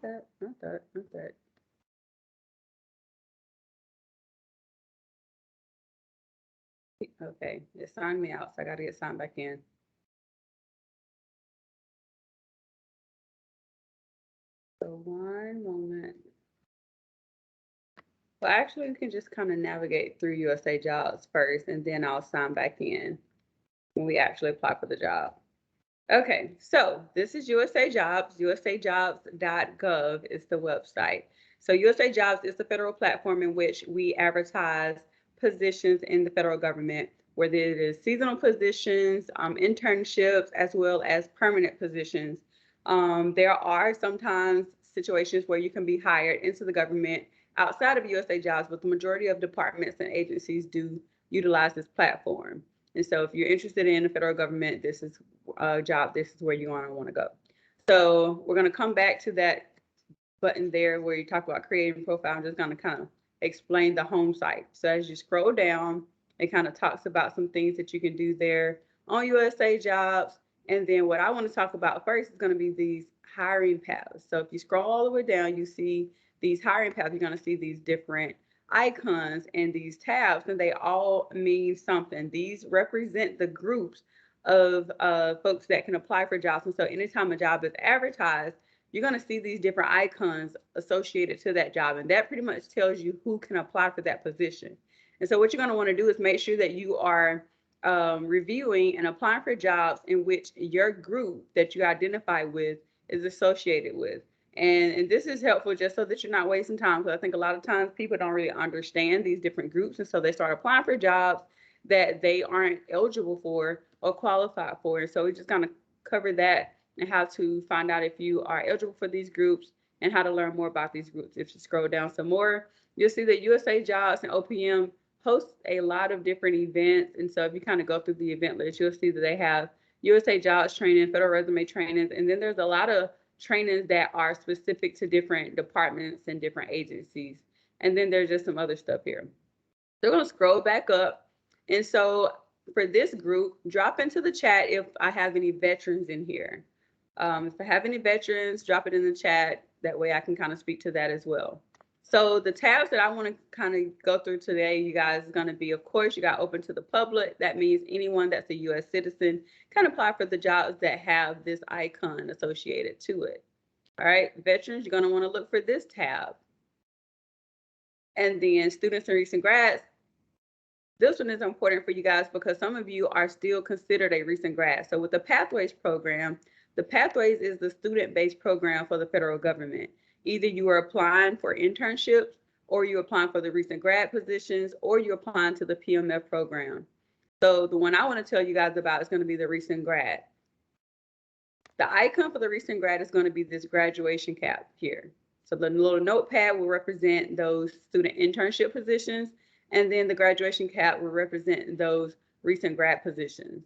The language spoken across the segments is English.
Not that. Okay, it signed me out, so I got to get signed back in. So one moment. Well, actually, we can just kind of navigate through USA Jobs first, and then I'll sign back in when we actually apply for the job. Okay, so this is USA Jobs. USAJobs.gov is the website. So USA Jobs is the federal platform in which we advertise positions in the federal government, whether it is seasonal positions, internships, as well as permanent positions. There are sometimes situations where you can be hired into the government outside of USA Jobs, but the majority of departments and agencies do utilize this platform. And so if you're interested in the federal government, this is a job, this is where you want to go. So we're going to come back to that button there where you talk about creating profile. I'm just going to kind of explain the home site. So as you scroll down, it kind of talks about some things that you can do there on USA Jobs. And then what I want to talk about first is going to be these hiring paths. So if you scroll all the way down, you see these hiring paths. You're going to see these different icons and these tabs, and they all mean something. These represent the groups of folks that can apply for jobs. And so anytime a job is advertised, you're going to see these different icons associated to that job. And that pretty much tells you who can apply for that position. And so what you're going to want to do is make sure that you are reviewing and applying for jobs in which your group that you identify with is associated with. And this is helpful just so that you're not wasting time, because I think a lot of times people don't really understand these different groups. And so they start applying for jobs that they aren't eligible for or qualified for. And so we just kind of cover that and how to find out if you are eligible for these groups and how to learn more about these groups. If you scroll down some more, you'll see that USA Jobs and OPM host a lot of different events. And so if you kind of go through the event list, you'll see that they have USA Jobs training, federal resume trainings, and then there's a lot of trainings that are specific to different departments and different agencies. And then there's just some other stuff here. They're going to scroll back up. And so for this group, drop into the chat if I have any veterans in here. If I have any veterans, drop it in the chat. That way I can kind of speak to that as well. So the tabs that I want to kind of go through today, you guys, is going to be, of course, you got open to the public. That means anyone that's a U.S. citizen can apply for the jobs that have this icon associated to it. All right, veterans, you're going to want to look for this tab. And then students and recent grads, this one is important for you guys because some of you are still considered a recent grad. So with the Pathways program, the Pathways is the student-based program for the federal government. Either you are applying for internships, or you're applying for the recent grad positions, or you're applying to the PMF program. So the one I want to tell you guys about is going to be the recent grad. The icon for the recent grad is going to be this graduation cap here. So the little notepad will represent those student internship positions, and then the graduation cap will represent those recent grad positions.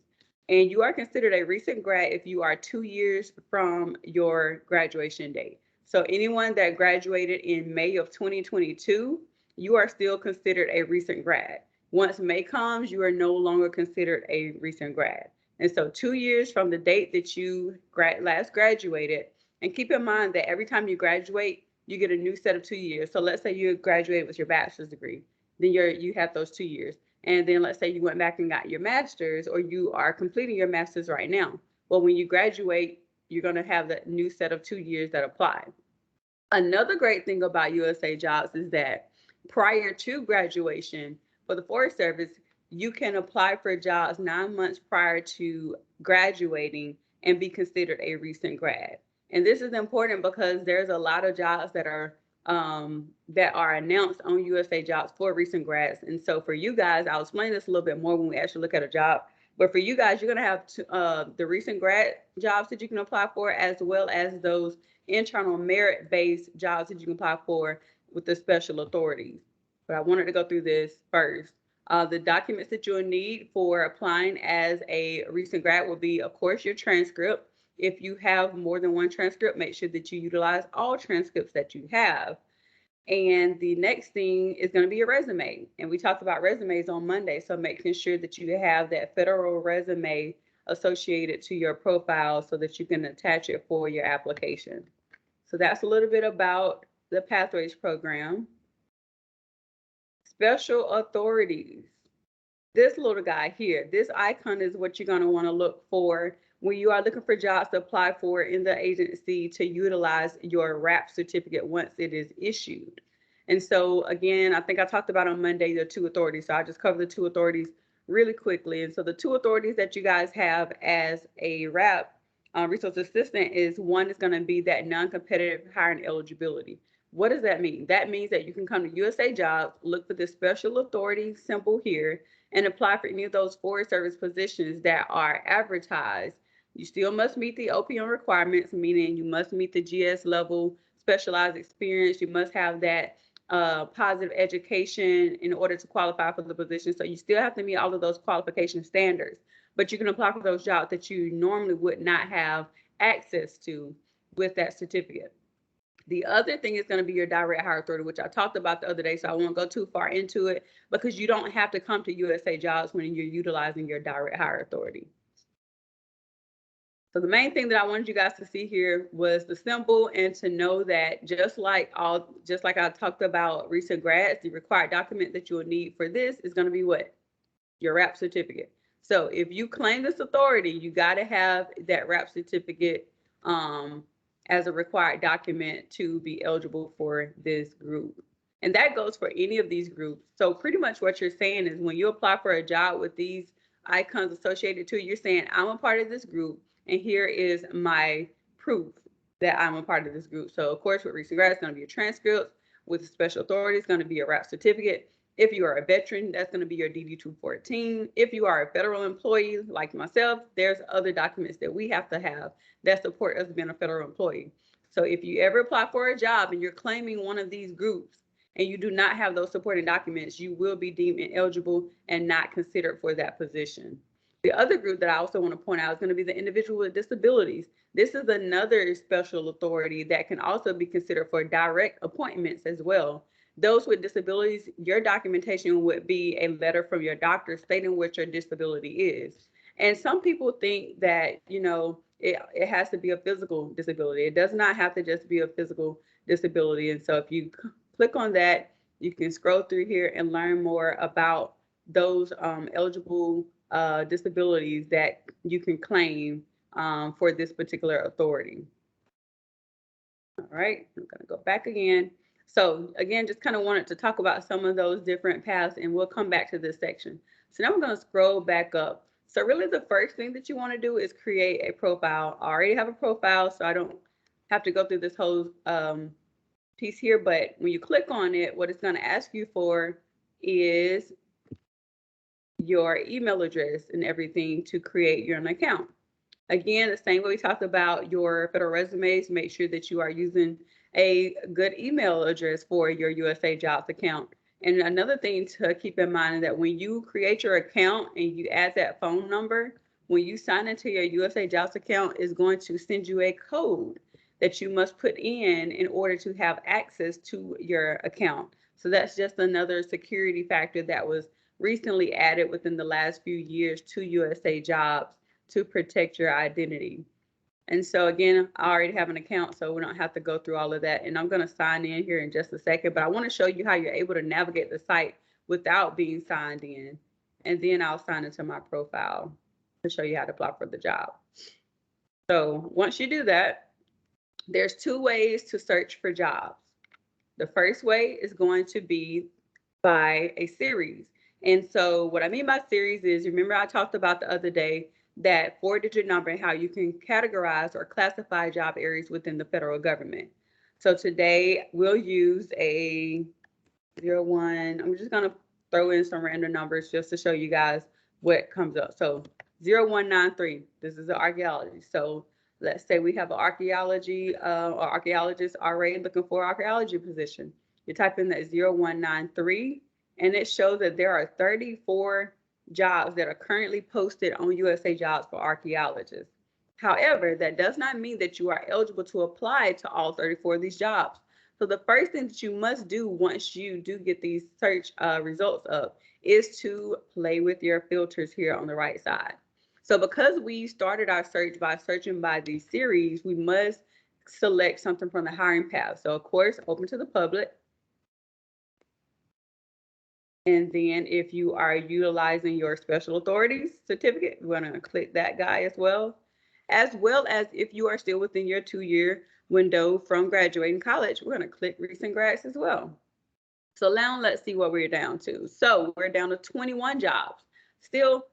And you are considered a recent grad if you are 2 years from your graduation date. So anyone that graduated in May of 2022, you are still considered a recent grad. Once May comes, you are no longer considered a recent grad. And so 2 years from the date that you last graduated, and keep in mind that every time you graduate, you get a new set of 2 years. So let's say you graduated with your bachelor's degree, then you have those 2 years. And then let's say you went back and got your master's, or you are completing your master's right now. Well, when you graduate, you're going to have that new set of 2 years that apply. Another great thing about USA Jobs is that prior to graduation for the Forest Service, you can apply for jobs 9 months prior to graduating and be considered a recent grad. And this is important because there's a lot of jobs that are announced on USA Jobs for recent grads. And so for you guys, I'll explain this a little bit more when we actually look at a job. But for you guys, you're going to have the recent grad jobs that you can apply for, as well as those internal merit-based jobs that you can apply for with the special authorities. But I wanted to go through this first. The documents that you'll need for applying as a recent grad will be, of course, your transcript. If you have more than one transcript, make sure that you utilize all transcripts that you have. And the next thing is going to be your resume. And we talked about resumes on Monday, so making sure that you have that federal resume associated to your profile so that you can attach it for your application. So that's a little bit about the Pathways program. Special authorities. This little guy here, this icon is what you're going to want to look for when you are looking for jobs to apply for in the agency to utilize your RAP certificate once it is issued. And so again, I think I talked about on Monday the two authorities. So I just covered the two authorities really quickly. And so the two authorities that you guys have as a RAP resource assistant is one is going to be that non-competitive hiring eligibility. What does that mean? That means that you can come to USA Jobs, look for the special authority symbol here, and apply for any of those Forest Service positions that are advertised. You still must meet the OPM requirements, meaning you must meet the GS level specialized experience. You must have that positive education in order to qualify for the position. So you still have to meet all of those qualification standards, but you can apply for those jobs that you normally would not have access to with that certificate. The other thing is going to be your direct hire authority, which I talked about the other day, so I won't go too far into it because you don't have to come to USA Jobs when you're utilizing your direct hire authority. So the main thing that I wanted you guys to see here was the symbol and to know that just like I talked about recent grads, the required document that you will need for this is going to be what? Your RAP certificate. So if you claim this authority, you got to have that RAP certificate as a required document to be eligible for this group. And that goes for any of these groups. So pretty much what you're saying is when you apply for a job with these icons associated to it, you're saying, I'm a part of this group, and here is my proof that I'm a part of this group. So of course, with recent grads, it's going to be a transcript. With special authority, it's going to be a RAP certificate. If you are a veteran, that's going to be your DD-214. If you are a federal employee like myself, there's other documents that we have to have that support us being a federal employee. So if you ever apply for a job and you're claiming one of these groups and you do not have those supporting documents, you will be deemed ineligible and not considered for that position. The other group that I also want to point out is going to be the individual with disabilities. This is another special authority that can also be considered for direct appointments as well. Those with disabilities, your documentation would be a letter from your doctor stating what your disability is. And some people think that, it has to be a physical disability. It does not have to just be a physical disability. And so if you click on that, you can scroll through here and learn more about those eligible disabilities that you can claim for this particular authority. All right, I'm going to go back again. So again, just kind of wanted to talk about some of those different paths, and we'll come back to this section. So now we're going to scroll back up. So really the first thing that you want to do is create a profile. I already have a profile, so I don't have to go through this whole piece here, but when you click on it, what it's going to ask you for is your email address and everything to create your account. Again, the same way we talked about your federal resumes, make sure that you are using a good email address for your USA Jobs account. And another thing to keep in mind is that when you create your account and you add that phone number, when you sign into your USA Jobs account, it's going to send you a code that you must put in order to have access to your account. So that's just another security factor that was recently added within the last few years to USA Jobs to protect your identity. And so again, I already have an account, so we don't have to go through all of that. And I'm going to sign in here in just a second, but I want to show you how you're able to navigate the site without being signed in. And then I'll sign into my profile to show you how to apply for the job. So once you do that, there's two ways to search for jobs. The first way is going to be by a series. And so what I mean by series is, remember I talked about the other day that 4-digit number and how you can categorize or classify job areas within the federal government. So today we'll use a 01. I'm just going to throw in some random numbers just to show you guys what comes up. So 0193, this is an archaeology. So let's say we have an archaeology or archaeologist already looking for an archaeology position. You type in that 0193 and it shows that there are 34 jobs that are currently posted on USA Jobs for archaeologists. However, that does not mean that you are eligible to apply to all 34 of these jobs. So the first thing that you must do once you do get these search results up is to play with your filters here on the right side. So because we started our search by searching by these series, we must select something from the hiring path. So of course, open to the public. And then if you are utilizing your special authorities certificate, we're going to click that guy as well as if you are still within your 2-year window from graduating college, we're going to click recent grads as well. So now let's see what we're down to. So we're down to 21 jobs. Still,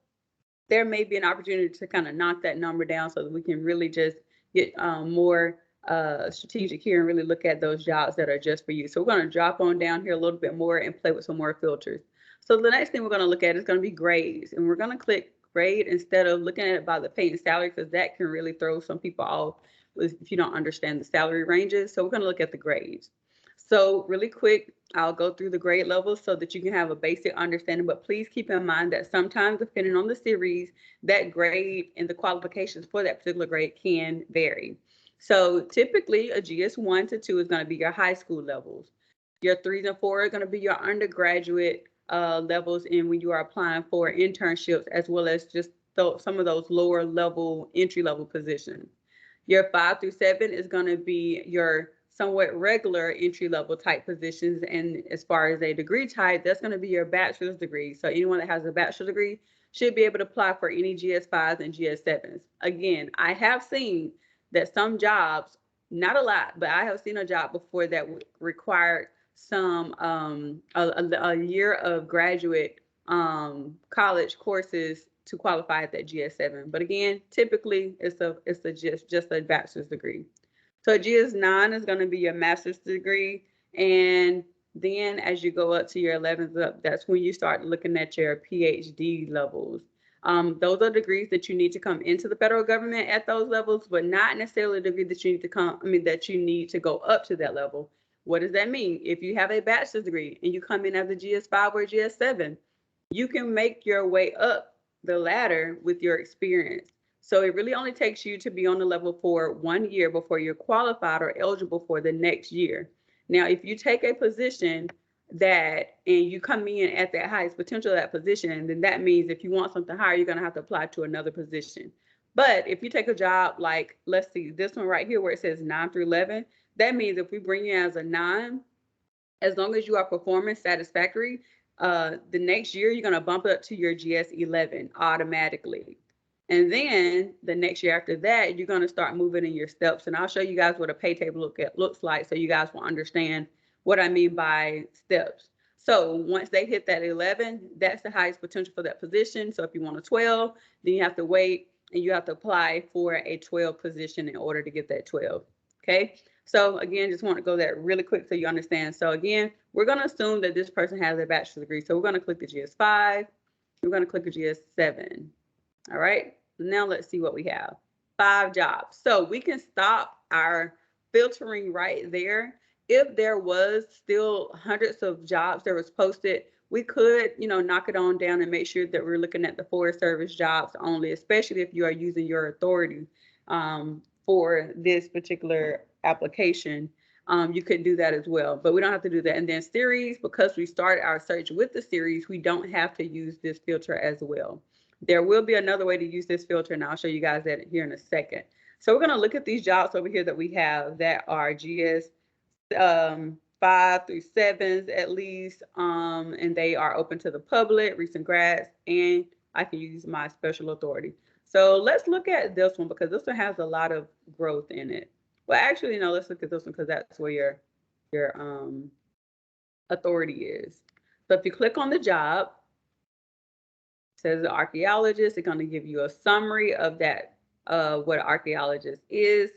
there may be an opportunity to kind of knock that number down so that we can really just get more strategic here and really look at those jobs that are just for you. So we're going to drop on down here a little bit more and play with some more filters. So the next thing we're going to look at is going to be grades, and we're going to click grade instead of looking at it by the pay and salary, because that can really throw some people off if you don't understand the salary ranges. So we're going to look at the grades. So really quick, I'll go through the grade levels so that you can have a basic understanding, but please keep in mind that sometimes depending on the series, that grade and the qualifications for that particular grade can vary. So typically a GS 1 to 2 is going to be your high school levels. Your 3s and 4 are going to be your undergraduate levels, and when you are applying for internships, as well as just some of those lower level entry level positions. Your 5 through 7 is going to be your somewhat regular entry level type positions, and as far as a degree type, that's going to be your bachelor's degree. So anyone that has a bachelor's degree should be able to apply for any GS5s and GS7s. Again, I have seen that some jobs, not a lot, but I have seen a job before that required some a year of graduate college courses to qualify at that GS7. But again, typically it's just a bachelor's degree. So GS9 is going to be your master's degree, and then as you go up to your 11th up, that's when you start looking at your PhD levels. Those are degrees that you need to come into the federal government at those levels, but not necessarily a degree that you need to that you need to go up to that level. What does that mean? If you have a bachelor's degree and you come in as a GS5 or GS7, you can make your way up the ladder with your experience. So it really only takes you to be on the level for 1 year before you're qualified or eligible for the next year. Now, if you take a position and you come in at that highest potential of that position, then that means if you want something higher, you're going to have to apply to another position. But if you take a job like, let's see, this one right here where it says 9 through 11, that means if we bring you as a 9, as long as you are performing satisfactory, the next year you're going to bump up to your GS11 automatically. And then the next year after that, you're going to start moving in your steps. And I'll show you guys what a pay table looks like so you guys will understand what I mean by steps. So once they hit that 11, that's the highest potential for that position. So if you want a 12, then you have to wait and you have to apply for a 12 position in order to get that 12. Okay. So again, just want to go there really quick so you understand. So again, we're going to assume that this person has a bachelor's degree. So we're going to click the GS5. We're going to click the GS7. All right. Now let's see what we have. 5 jobs. So we can stop our filtering right there. If there was still hundreds of jobs that was posted, we could, knock it on down and make sure that we're looking at the Forest Service jobs only, especially if you are using your authority for this particular application. You could do that as well, but we don't have to do that. And then series, because we started our search with the series, we don't have to use this filter as well. There will be another way to use this filter, and I'll show you guys that here in a second. So we're going to look at these jobs over here that we have that are GS 5 through 7s at least, and they are open to the public, recent grads, and I can use my special authority. So let's look at this one because this one has a lot of growth in it. Well, actually, no, let's look at this one because that's where your authority is. So if you click on the job, it says the archaeologist, it's going to give you a summary of that, what an archaeologist is.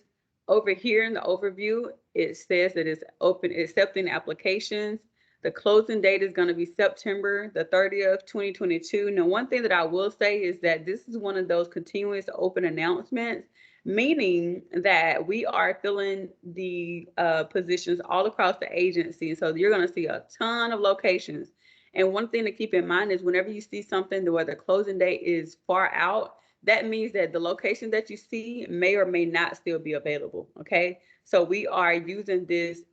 Over here in the overview, it says that it's open accepting applications. The closing date is going to be September the 30th, 2022. Now, one thing that I will say is that this is one of those continuous open announcements, meaning that we are filling the positions all across the agency. So you're going to see a ton of locations. And one thing to keep in mind is whenever you see something where the closing date is far out, that means that the location that you see may or may not still be available. Okay, so we are using this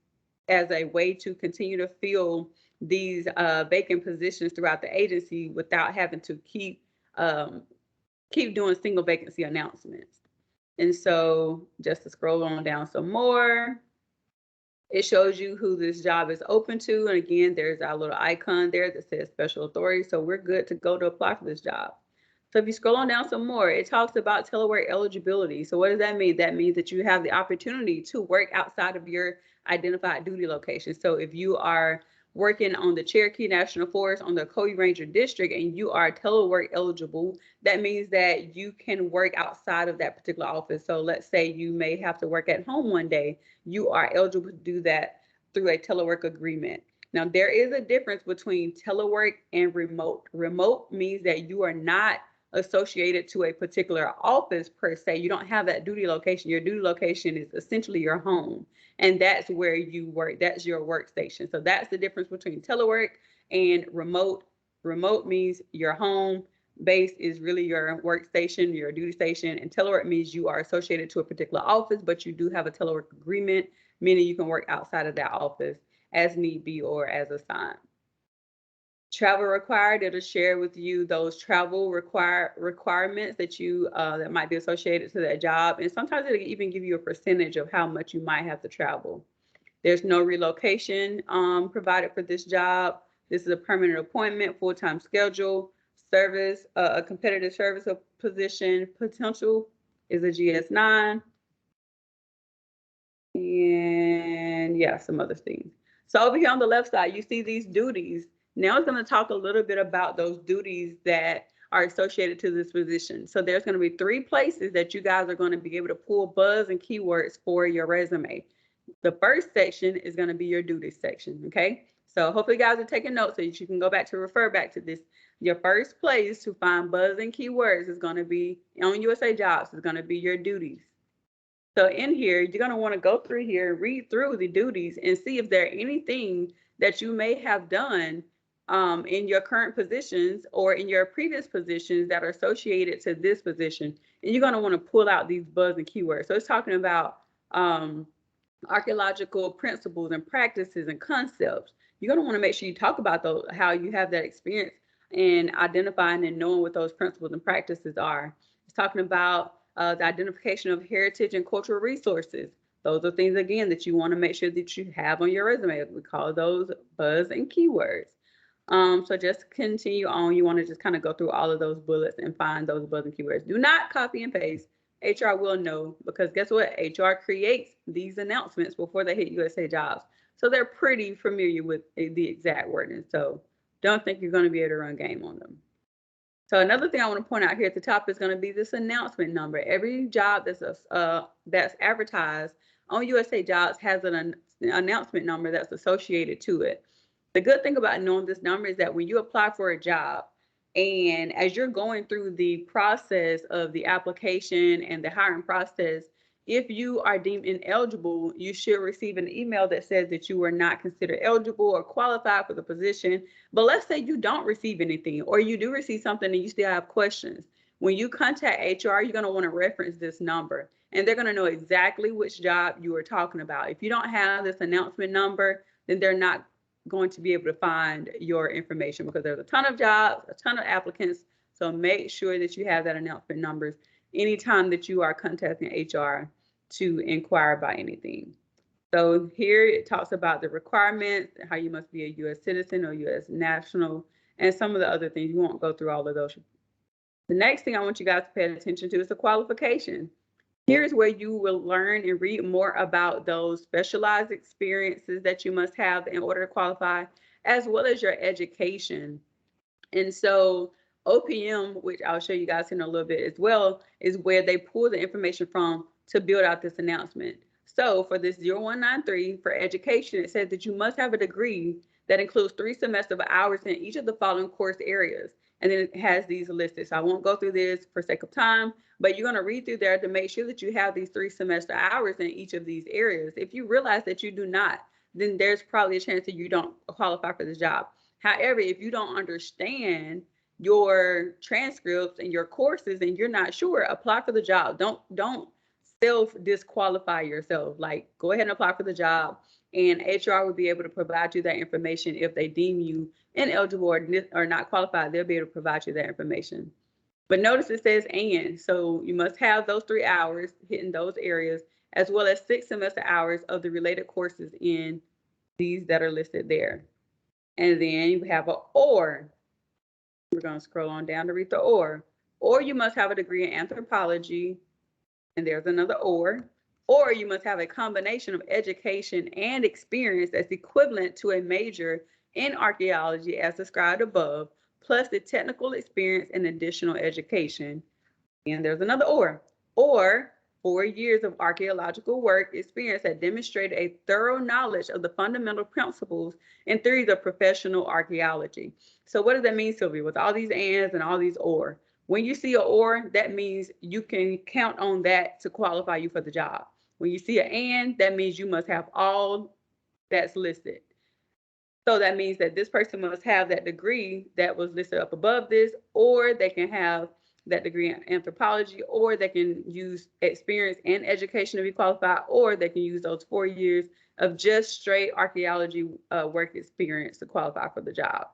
as a way to continue to fill these vacant positions throughout the agency without having to keep doing single vacancy announcements. And so just to scroll on down some more, it shows you who this job is open to. And again, there's our little icon there that says special authority. So we're good to go to apply for this job. So if you scroll on down some more, it talks about telework eligibility. So what does that mean? That means that you have the opportunity to work outside of your identified duty location. So if you are working on the Cherokee National Forest on the Cody Ranger District and you are telework eligible, that means that you can work outside of that particular office. So let's say you may have to work at home one day. You are eligible to do that through a telework agreement. Now, there is a difference between telework and remote. Remote means that you are not associated to a particular office per se. You don't have that duty location. Your duty location is essentially your home, and that's where you work. That's your workstation. So that's the difference between telework and remote. Remote means your home base is really your workstation, your duty station, and telework means you are associated to a particular office, but you do have a telework agreement, meaning you can work outside of that office as need be or as assigned. Travel required, it'll share with you those travel requirements that you that might be associated to that job. And sometimes it'll even give you a percentage of how much you might have to travel. There's no relocation provided for this job. This is a permanent appointment, full-time schedule, service, a competitive service position, potential is a GS9. And yeah, some other things. So over here on the left side, you see these duties. Now it's going to talk a little bit about those duties that are associated to this position. So there's going to be 3 places that you guys are going to be able to pull buzz and keywords for your resume. The first section is going to be your duties section, okay? So hopefully you guys are taking notes so you can go back to refer back to this. Your first place to find buzz and keywords is going to be on USAJobs, is going to be your duties. So in here, you're going to want to go through here, read through the duties and see if there are anything that you may have done in your current positions or in your previous positions that are associated to this position. And you're going to want to pull out these buzz and keywords. So it's talking about archaeological principles and practices and concepts. You're going to want to make sure you talk about those, how you have that experience in identifying and knowing what those principles and practices are. It's talking about the identification of heritage and cultural resources. Those are things, again, that you want to make sure that you have on your resume. We call those buzz and keywords. So just continue on. You want to just kind of go through all of those bullets and find those buzz and keywords. Do not copy and paste. HR will know, because guess what? HR creates these announcements before they hit USAJobs. So they're pretty familiar with the exact wording. So don't think you're going to be able to run game on them. So another thing I want to point out here at the top is going to be this announcement number. Every job that's advertised on USAJobs has an announcement number that's associated to it. The good thing about knowing this number is that when you apply for a job, and as you're going through the process of the application and the hiring process, if you are deemed ineligible, you should receive an email that says that you were not considered eligible or qualified for the position. But let's say you don't receive anything, or you do receive something and you still have questions. When you contact HR, you're going to want to reference this number, and they're going to know exactly which job you are talking about. If you don't have this announcement number, then they're not going to be able to find your information, because there's a ton of jobs, a ton of applicants. So make sure that you have that announcement numbers anytime that you are contacting HR to inquire about anything. So here it talks about the requirements, how you must be a U.S. citizen or U.S. national, and some of the other things. You won't go through all of those. The next thing I want you guys to pay attention to is the qualification. Here's where you will learn and read more about those specialized experiences that you must have in order to qualify, as well as your education. And so OPM, which I'll show you guys in a little bit as well, is where they pull the information from to build out this announcement. So for this 0193 for education, it says that you must have a degree that includes 3 semesters of hours in each of the following course areas. And then it has these listed. So I won't go through this for sake of time, but you're going to read through there to make sure that you have these 3 semester hours in each of these areas. If you realize that you do not, then there's probably a chance that you don't qualify for this job. However, if you don't understand your transcripts and your courses and you're not sure, apply for the job. Don't self-disqualify yourself. Like, go ahead and apply for the job, and HR will be able to provide you that information. If they deem you ineligible or not qualified, they'll be able to provide you that information. But notice it says and, so you must have those 3 hours hitting those areas, as well as 6 semester hours of the related courses in these that are listed there. And then you have a or. We're going to scroll on down to read the or. Or you must have a degree in anthropology, and there's another or you must have a combination of education and experience that's equivalent to a major in archaeology as described above, plus the technical experience and additional education. And there's another or 4 years of archaeological work experience that demonstrated a thorough knowledge of the fundamental principles and theories of professional archaeology. So what does that mean, Sylvia, with all these ands and all these or? When you see an or, that means you can count on that to qualify you for the job. When you see an and, that means you must have all that's listed. So that means that this person must have that degree that was listed up above this, or they can have that degree in anthropology, or they can use experience and education to be qualified, or they can use those 4 years of just straight archaeology work experience to qualify for the job.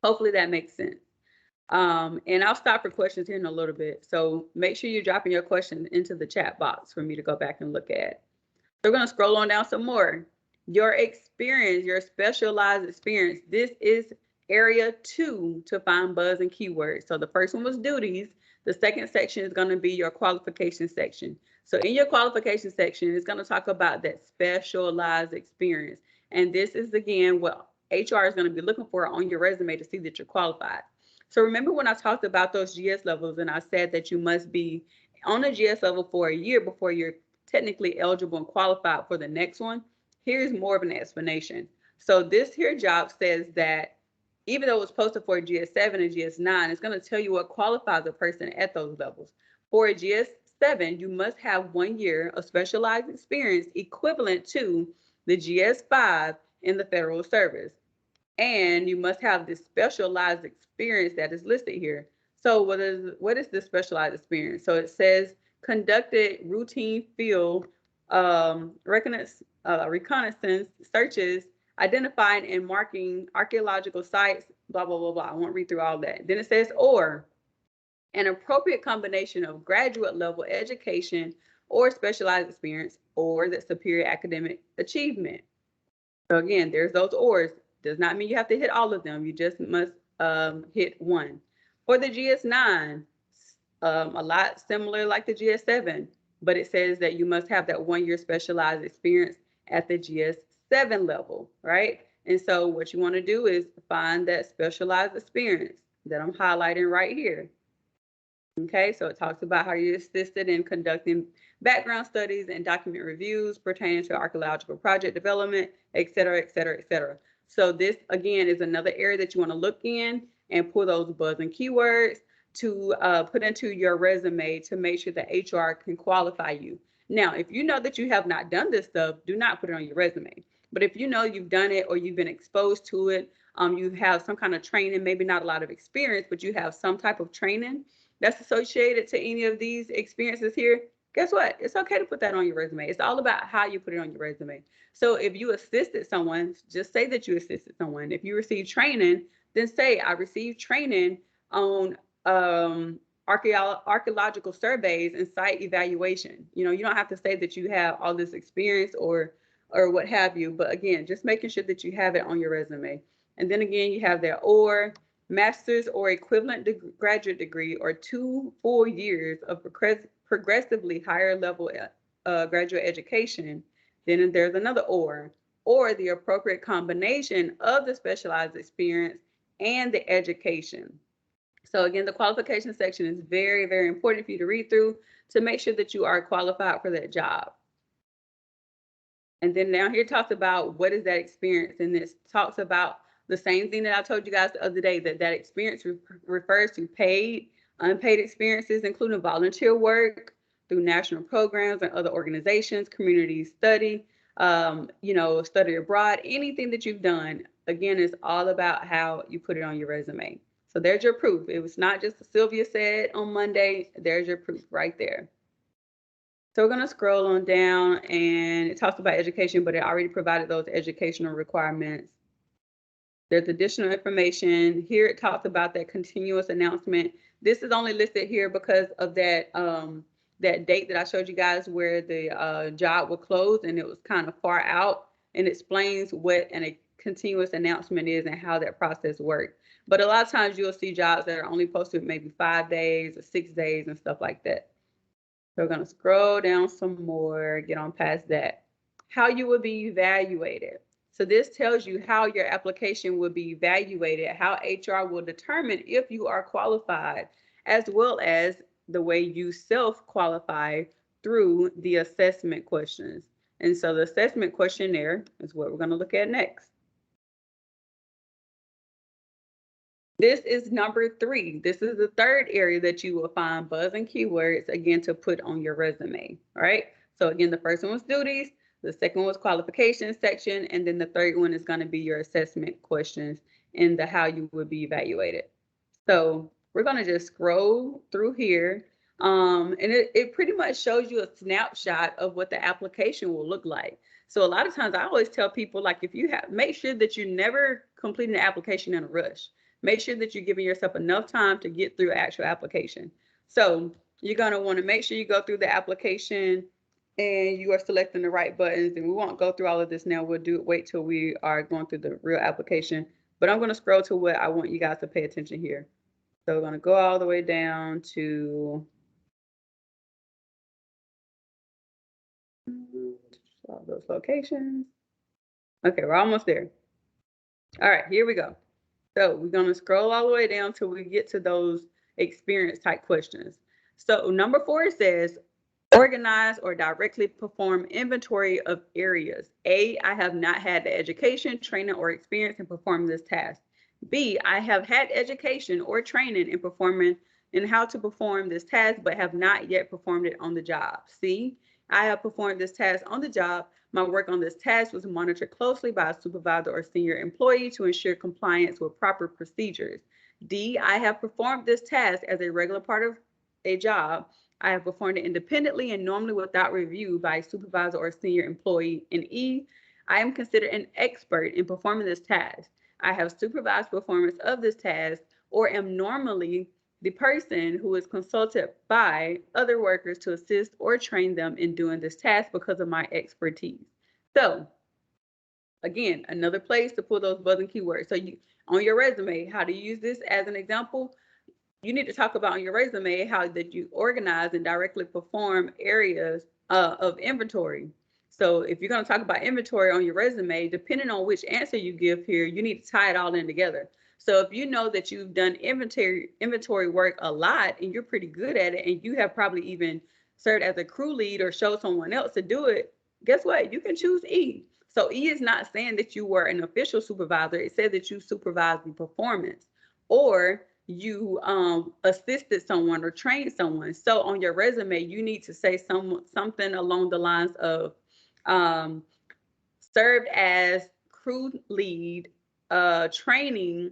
Hopefully that makes sense. And I'll stop for questions here in a little bit. So make sure you're dropping your questions into the chat box for me to go back and look at. So we're going to scroll on down some more. Your experience, your specialized experience. This is area 2 to find buzz and keywords. So the first one was duties. The second section is going to be your qualification section. So in your qualification section, it's going to talk about that specialized experience. And this is, again, what HR is going to be looking for on your resume to see that you're qualified. So remember when I talked about those GS levels and I said that you must be on a GS level for a year before you're technically eligible and qualified for the next one? Here's more of an explanation. So this here job says that even though it's posted for a GS7 and GS9, it's going to tell you what qualifies a person at those levels. For a GS7, you must have 1 year of specialized experience equivalent to the GS5 in the federal service. And you must have this specialized experience that is listed here. So what is this specialized experience? So it says conducted routine field reconnaissance searches, identifying and marking archaeological sites, blah, blah, blah, blah. I won't read through all that. Then it says, or an appropriate combination of graduate level education or specialized experience or the superior academic achievement. So again, there's those ors. Does not mean you have to hit all of them. You just must hit one. For the GS9, a lot similar like the GS7, but it says that you must have that 1 year specialized experience at the GS7 level, right? And so what you want to do is find that specialized experience that I'm highlighting right here. Okay, so it talks about how you assisted in conducting background studies and document reviews pertaining to archaeological project development, et cetera, et cetera, et cetera. So this, again, is another area that you want to look in and pull those buzz and keywords to put into your resume to make sure that HR can qualify you. Now, if you know that you have not done this stuff, do not put it on your resume. But if you know you've done it or you've been exposed to it, you have some kind of training, maybe not a lot of experience, but you have some type of training that's associated to any of these experiences here, guess what? It's okay to put that on your resume. It's all about how you put it on your resume. So if you assisted someone, just say that you assisted someone. If you received training, then say, I received training on archaeological surveys and site evaluation. You know, you don't have to say that you have all this experience or what have you, but again, just making sure that you have it on your resume. And then again, you have that or master's or equivalent graduate degree or 2 full years of progressively higher level graduate education. Then there's another or the appropriate combination of the specialized experience and the education. So again, the qualification section is very, very important for you to read through to make sure that you are qualified for that job. And then now here talks about what is that experience, and this talks about the same thing that I told you guys the other day, that experience refers to paid, unpaid experiences, including volunteer work through national programs and other organizations, community study, study abroad, anything that you've done. Again, it's all about how you put it on your resume. So there's your proof. It was not just Sylvia said on Monday. There's your proof right there. So we're going to scroll on down, and it talks about education, but it already provided those educational requirements. There's additional information. Here it talks about that continuous announcement. This is only listed here because of that that date that I showed you guys where the job will close and it was kind of far out, and explains what a continuous announcement is and how that process works. But a lot of times you'll see jobs that are only posted maybe 5 days or 6 days and stuff like that. So we're going to scroll down some more, get on past that. How you will be evaluated. So this tells you how your application will be evaluated, how HR will determine if you are qualified, as well as the way you self-qualify through the assessment questions. And so the assessment questionnaire is what we're going to look at next. This is number 3. This is the third area that you will find buzz and keywords, again, to put on your resume. All right. So again, the first one was duties. The second one was qualifications section. And then the third one is going to be your assessment questions and the how you would be evaluated. So we're going to just scroll through here. And it pretty much shows you a snapshot of what the application will look like. So a lot of times I always tell people, like, if you have, make sure that you never complete an application in a rush. Make sure that you're giving yourself enough time to get through actual application. So you're going to want to make sure you go through the application and you are selecting the right buttons. And we won't go through all of this now. We'll wait till we are going through the real application. But I'm going to scroll to what I want you guys to pay attention here. So we're going to go all the way down to all those locations. Okay, we're almost there. All right, here we go. So we're going to scroll all the way down till we get to those experience type questions. So number 4 says, organize or directly perform inventory of areas. A, I have not had the education, training, or experience in performing this task. B, I have had education or training in performing in how to perform this task, but have not yet performed it on the job. C, I have performed this task on the job. My work on this task was monitored closely by a supervisor or senior employee to ensure compliance with proper procedures. D, I have performed this task as a regular part of a job. I have performed it independently and normally without review by a supervisor or senior employee. And E, I am considered an expert in performing this task. I have supervised performance of this task or am normally the person who is consulted by other workers to assist or train them in doing this task because of my expertise. So again, another place to pull those buzzing keywords. So you, on your resume, how to use this as an example, you need to talk about on your resume how that you organize and directly perform areas of inventory. So if you're going to talk about inventory on your resume, depending on which answer you give here, you need to tie it all in together. So if you know that you've done inventory work a lot and you're pretty good at it, and you have probably even served as a crew lead or showed someone else to do it, guess what? You can choose E. So E is not saying that you were an official supervisor. It said that you supervised the performance or you assisted someone or trained someone. So on your resume, you need to say something along the lines of served as crew lead, training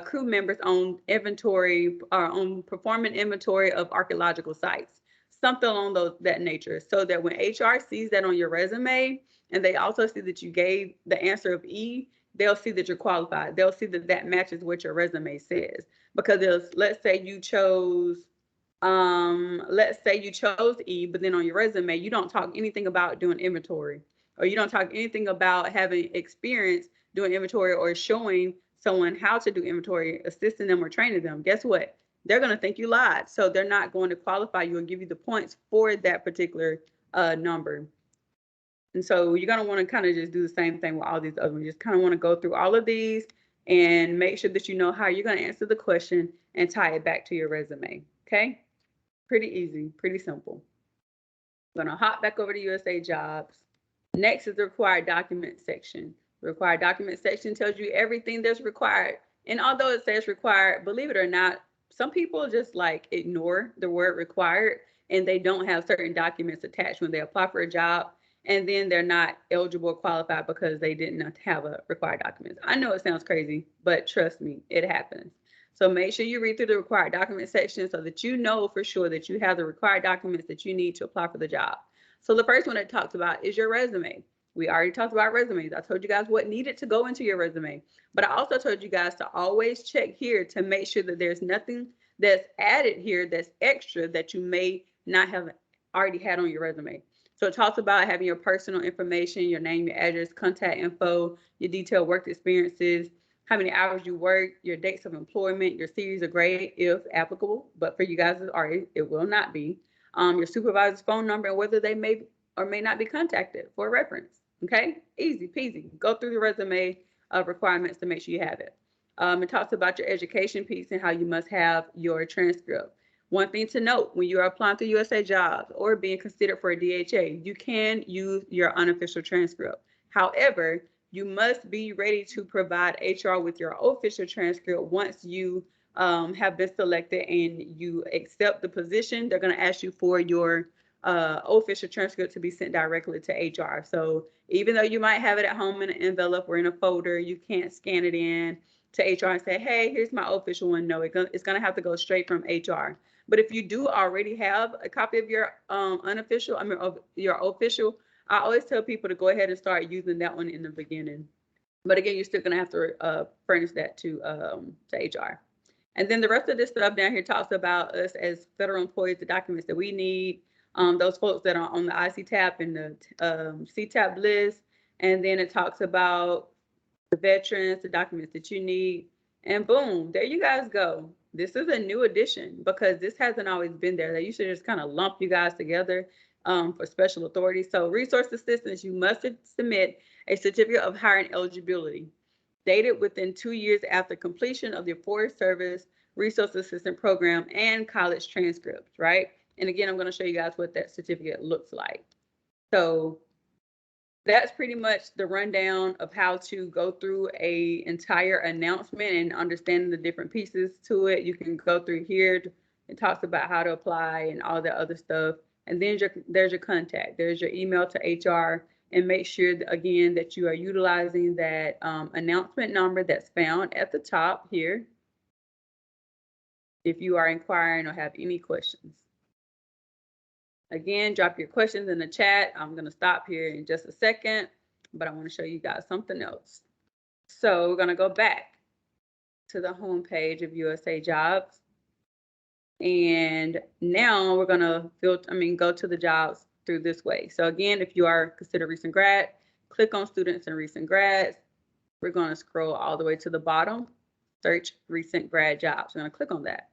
crew members on inventory, on performing inventory of archaeological sites, something along that nature, so that when HR sees that on your resume and they also see that you gave the answer of E, they'll see that you're qualified. They'll see that that matches what your resume says. Because let's say you chose E, but then on your resume you don't talk anything about doing inventory, or you don't talk anything about having experience doing inventory or showing someone how to do inventory, assisting them or training them. Guess what? They're going to think you lied. So they're not going to qualify you and give you the points for that particular number. And so you're going to want to kind of just do the same thing with all these other ones. You just kind of want to go through all of these and make sure that you know how you're going to answer the question and tie it back to your resume. Okay? Pretty easy, pretty simple. I'm going to hop back over to USAJobs. Next is the required document section. The required document section tells you everything that's required. And although it says required, believe it or not, some people just like ignore the word required and they don't have certain documents attached when they apply for a job, and then they're not eligible or qualified because they didn't have a required document. I know it sounds crazy, but trust me, it happens. So make sure you read through the required document section so that you know for sure that you have the required documents that you need to apply for the job. So the first one it talks about is your resume. We already talked about resumes. I told you guys what needed to go into your resume, but I also told you guys to always check here to make sure that there's nothing that's added here that's extra that you may not have already had on your resume. So it talks about having your personal information, your name, your address, contact info, your detailed work experiences, how many hours you work, your dates of employment, your series of grade, if applicable, but for you guys, it will not be. Your supervisor's phone number and whether they may or may not be contacted for reference. Okay, easy peasy. Go through the resume requirements to make sure you have it. It talks about your education piece and how you must have your transcript. One thing to note, when you are applying to USA Jobs or being considered for a DHA, you can use your unofficial transcript. However, you must be ready to provide HR with your official transcript once you have been selected and you accept the position. They're going to ask you for your official transcript to be sent directly to HR. So even though you might have it at home in an envelope or in a folder, you can't scan it in to HR and say, hey, here's my official one. No, it's going to have to go straight from HR. But if you do already have a copy of your unofficial, of your official, I always tell people to go ahead and start using that one in the beginning. But again, you're still going to have to furnish that to HR. And then the rest of this stuff down here talks about us as federal employees, the documents that we need, those folks that are on the ICTAP and the CTAP list. And then it talks about the veterans, the documents that you need, and boom, there you guys go. This is a new addition because this hasn't always been there. They used to just kind of lump you guys together for special authorities. So resource assistance, you must submit a certificate of hiring eligibility dated within 2 years after completion of the Forest Service Resource Assistant Program and college transcripts, right? And again, I'm going to show you guys what that certificate looks like. So that's pretty much the rundown of how to go through a entire announcement and understanding the different pieces to it. You can go through here. It talks about how to apply and all that other stuff. And then there's your contact. There's your email to HR. And make sure, again, that you are utilizing that announcement number that's found at the top here if you are inquiring or have any questions. Again, drop your questions in the chat. I'm going to stop here in just a second, but I want to show you guys something else. So we're going to go back to the home page of USA Jobs. And now we're going to go to the jobs through this way. So again, if you are considered recent grad, click on students and recent grads. We're going to scroll all the way to the bottom, search recent grad jobs. We're going to click on that.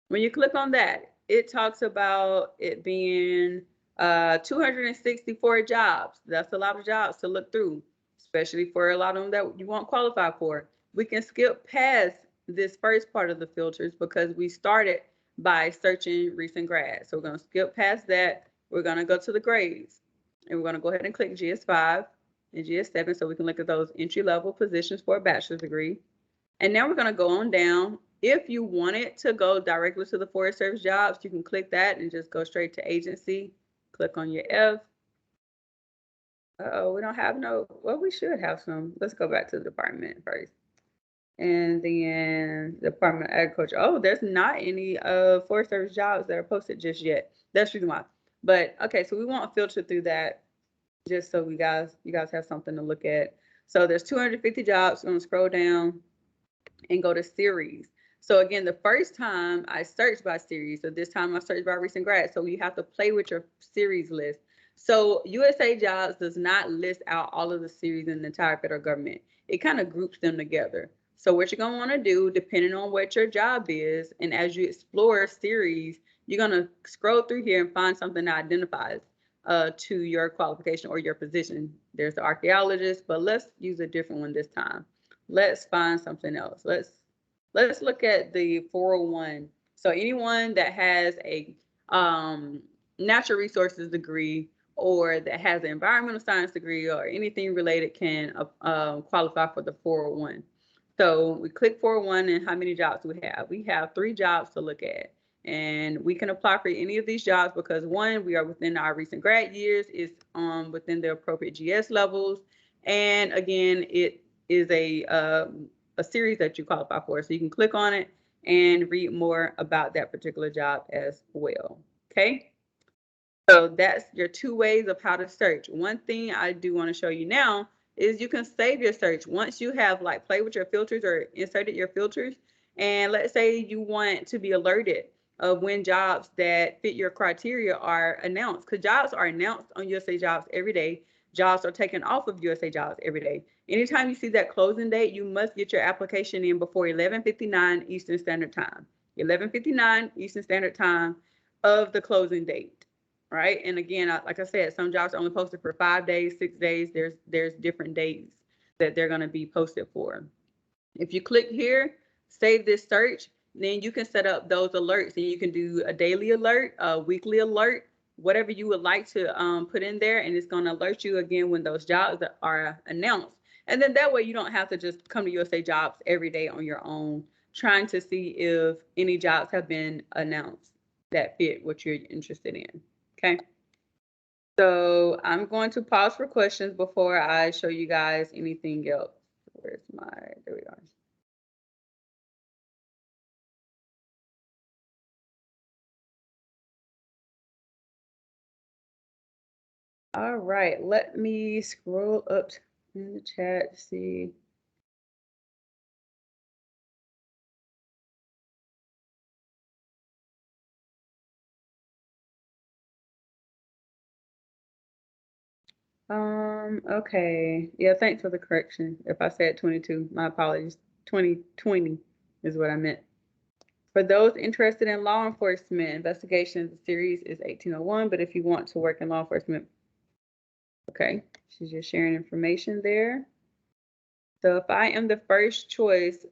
When you click on that, it talks about it being 264 jobs. That's a lot of jobs to look through, especially for a lot of them that you won't qualify for. We can skip past this first part of the filters because we started by searching recent grads. So we're going to skip past that. We're going to go to the grades, and we're going to go ahead and click GS5 and GS7 so we can look at those entry-level positions for a bachelor's degree. And now we're going to go on down. If you wanted to go directly to the Forest Service jobs, you can click that and just go straight to agency. Click on your F. We don't have well, we should have some. Let's go back to the department first. And then the Department of Agriculture. Oh, there's not any Forest Service jobs that are posted just yet. That's the reason why. But okay, so we won't filter through that just so you guys have something to look at. So there's 250 jobs. I'm going to scroll down and go to series. So again, the first time I searched by series, so this time I searched by recent grad. So you have to play with your series list. So USA Jobs does not list out all of the series in the entire federal government. It kind of groups them together. So what you're going to want to do, depending on what your job is, and as you explore series, you're going to scroll through here and find something that identifies to your qualification or your position. There's the archaeologist, but let's use a different one this time. Let's find something else. Let's look at the 401. So anyone that has a natural resources degree or that has an environmental science degree or anything related can qualify for the 401. So we click 401 and how many jobs we have. We have 3 jobs to look at. And we can apply for any of these jobs because one, we are within our recent grad years, is within the appropriate GS levels. And again, it is a series that you qualify for. So you can click on it and read more about that particular job as well. Okay. So that's your two ways of how to search. One thing I do want to show you now is you can save your search. Once you have like played with your filters or inserted your filters, and let's say you want to be alerted of when jobs that fit your criteria are announced, because jobs are announced on USA Jobs every day. Jobs are taken off of USA Jobs every day. Anytime you see that closing date, you must get your application in before 11:59 Eastern Standard Time. 11:59 Eastern Standard Time of the closing date, right? And again, like I said, some jobs are only posted for 5 days, 6 days. There's different days that they're going to be posted for. If you click here, save this search, then you can set up those alerts, and you can do a daily alert, a weekly alert, whatever you would like to put in there, and it's going to alert you again when those jobs are announced. And then that way you don't have to just come to USA Jobs every day on your own, trying to see if any jobs have been announced that fit what you're interested in. Okay. So I'm going to pause for questions before I show you guys anything else. Where's my, there we are. All right, let me scroll up in the chat to see. Okay. Yeah, thanks for the correction. If I said 22, my apologies. 2020 is what I meant. For those interested in law enforcement investigations, the series is 1801, but if you want to work in law enforcement, okay, she's just sharing information there. So if I am the first choice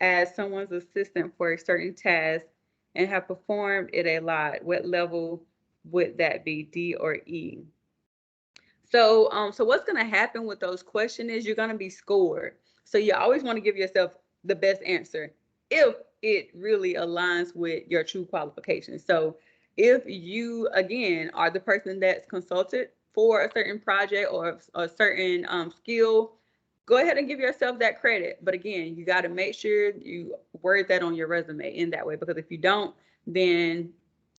as someone's assistant for a certain task and have performed it a lot, what level would that be, D or E? So what's going to happen with those questions is you're going to be scored. So you always want to give yourself the best answer if it really aligns with your true qualifications. So if you, again, are the person that's consulted for a certain project or a certain skill, go ahead and give yourself that credit. But again, you got to make sure you word that on your resume in that way, because if you don't, then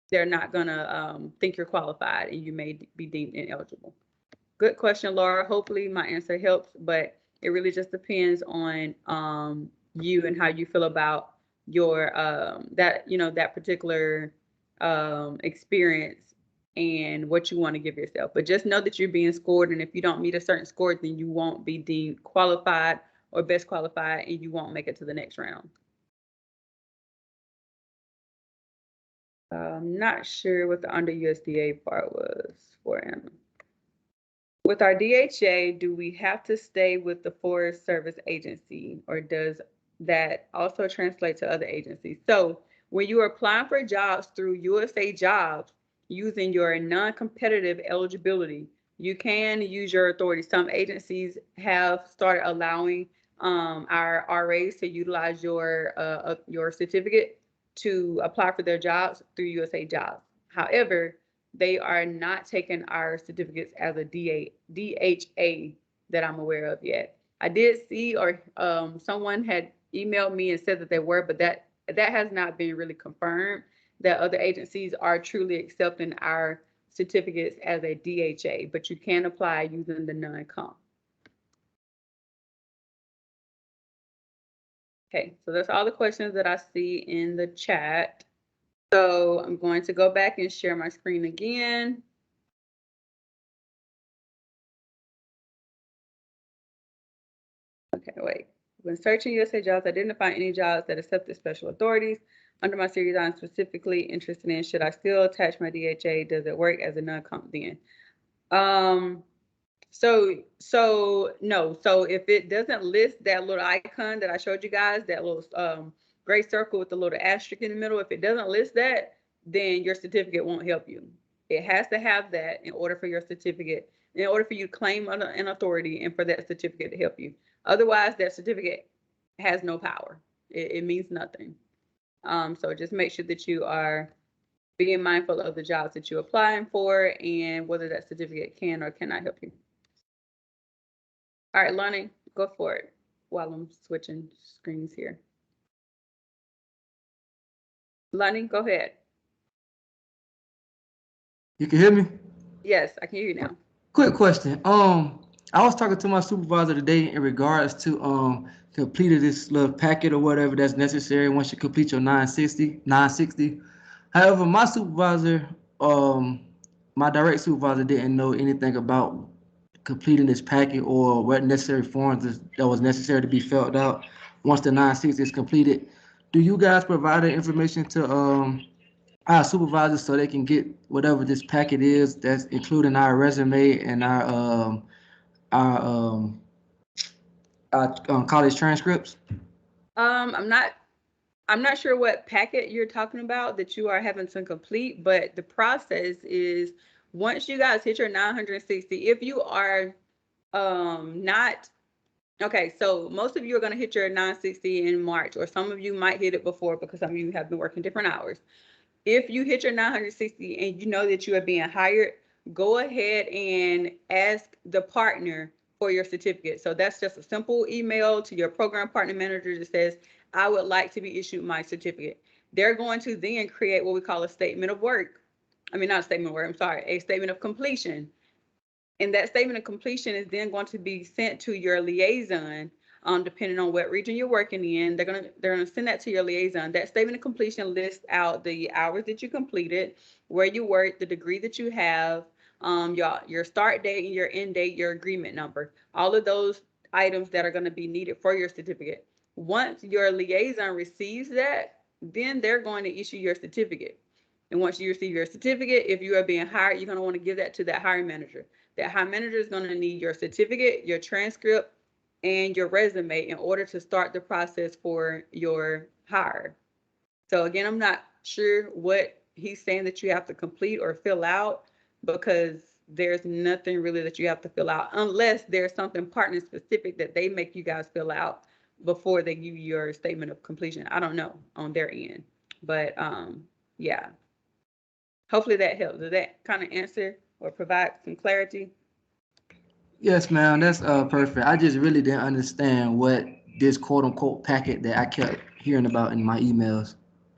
they're not going to think you're qualified and you may be deemed ineligible. Good question, Laura. Hopefully my answer helps, but it really just depends on you and how you feel about your that particular experience and what you want to give yourself. But just know that you're being scored, and if you don't meet a certain score, then you won't be deemed qualified or best qualified, and you won't make it to the next round. I'm not sure what the under USDA part was for Anna. With our DHA, do we have to stay with the Forest Service agency, or does that also translate to other agencies? So when you are applying for jobs through USA Jobs using your non-competitive eligibility, you can use your authority. Some agencies have started allowing our RAs to utilize your certificate to apply for their jobs through USA Jobs. However, they are not taking our certificates as a DHA that I'm aware of yet. I did see, or someone had emailed me and said that they were, but that has not been really confirmed that other agencies are truly accepting our certificates as a DHA, but you can apply using the non-comp. Okay, so that's all the questions that I see in the chat. So I'm going to go back and share my screen again. Okay, wait. When searching USA Jobs, I didn't find any jobs that accepted special authorities. Under my series I'm specifically interested in, should I still attach my DHA? Does it work as a non-comp then? So no. So if it doesn't list that little icon that I showed you guys, that little gray circle with the little asterisk in the middle, if it doesn't list that, then your certificate won't help you. It has to have that in order for your certificate, in order for you to claim an authority and for that certificate to help you. Otherwise, that certificate has no power. It means nothing. So just make sure that you are being mindful of the jobs that you're applying for and whether that certificate can or cannot help you. All right, Lonnie, go for it while I'm switching screens here. Lonnie, go ahead. You can hear me? Yes, I can hear you now. Quick question. I was talking to my supervisor today in regards to completing this little packet or whatever that's necessary once you complete your 960. However, my supervisor, um, my direct supervisor didn't know anything about completing this packet or what necessary forms that was necessary to be filled out once the 960 is completed. Do you guys provide that information to our supervisors so they can get whatever this packet is that's including our resume and our um college transcripts? Um, I'm not I'm not sure what packet you're talking about that you are having to complete, but the process is once you guys hit your 960, if you are not okay, so most of you are going to hit your 960 in March, or some of you might hit it before because some of you have been working different hours. If you hit your 960 and you know that you are being hired, go ahead and ask the partner for your certificate. So that's just a simple email to your program partner manager that says, I would like to be issued my certificate. They're going to then create what we call a statement of work. I mean, not a statement of work, I'm sorry, a statement of completion. And that statement of completion is then going to be sent to your liaison, depending on what region you're working in. They're gonna send that to your liaison. That statement of completion lists out the hours that you completed, where you work, the degree that you have, your start date and your end date, your agreement number, all of those items that are going to be needed for your certificate. Once your liaison receives that, then they're going to issue your certificate. And once you receive your certificate, if you are being hired, you're going to want to give that to that hiring manager. That hiring manager is going to need your certificate, your transcript, and your resume in order to start the process for your hire. So again, I'm not sure what he's saying that you have to complete or fill out because there's nothing really that you have to fill out unless there's something partner specific that they make you guys fill out before they give you your statement of completion. I don't know on their end, but yeah. Hopefully that helps. Does that kind of answer or provide some clarity? Yes, ma'am. That's perfect. I just really didn't understand what this quote unquote packet that I kept hearing about in my emails.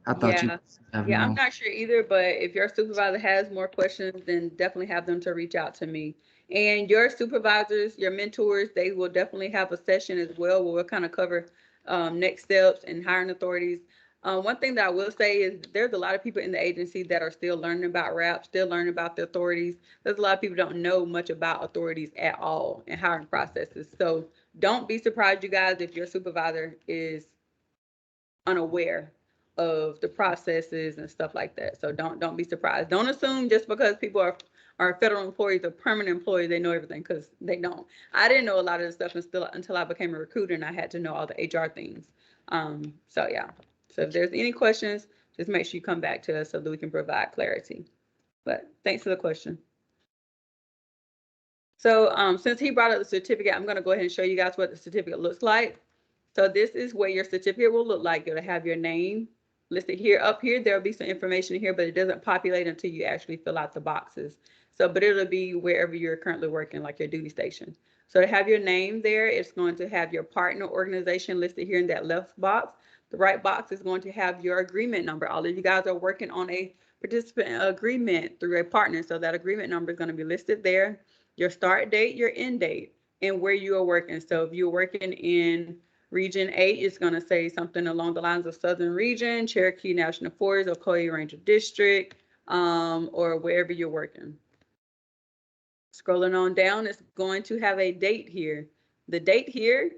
I thought you Yeah. have Yeah, I'm known. not sure either, but if your supervisor has more questions, then definitely have them to reach out to me. And your supervisors, your mentors, they will definitely have a session as well where we'll kind of cover next steps and hiring authorities. One thing that I will say is there's a lot of people in the agency that are still learning about RAP, still learning about the authorities. There's a lot of people don't know much about authorities at all and hiring processes. So don't be surprised, you guys, if your supervisor is unaware of the processes and stuff like that. So don't be surprised. Don't assume just because people are federal employees or permanent employees they know everything because they don't. I didn't know a lot of the stuff until I became a recruiter and I had to know all the HR things. So yeah. So if there's any questions, just make sure you come back to us so that we can provide clarity. But thanks for the question. So since he brought up the certificate, I'm going to go ahead and show you guys what the certificate looks like. So this is what your certificate will look like. It'll have your name listed here. Up here, there'll be some information here, but it doesn't populate until you actually fill out the boxes. So, but it'll be wherever you're currently working, like your duty station. So to have your name there, it's going to have your partner organization listed here in that left box. The right box is going to have your agreement number. All of you guys are working on a participant agreement through a partner. So that agreement number is going to be listed there. Your start date, your end date, and where you are working. So if you're working in Region 8, it's going to say something along the lines of Southern Region, Cherokee National Forest, Ocoee Ranger District, or wherever you're working. Scrolling on down, it's going to have a date here. The date here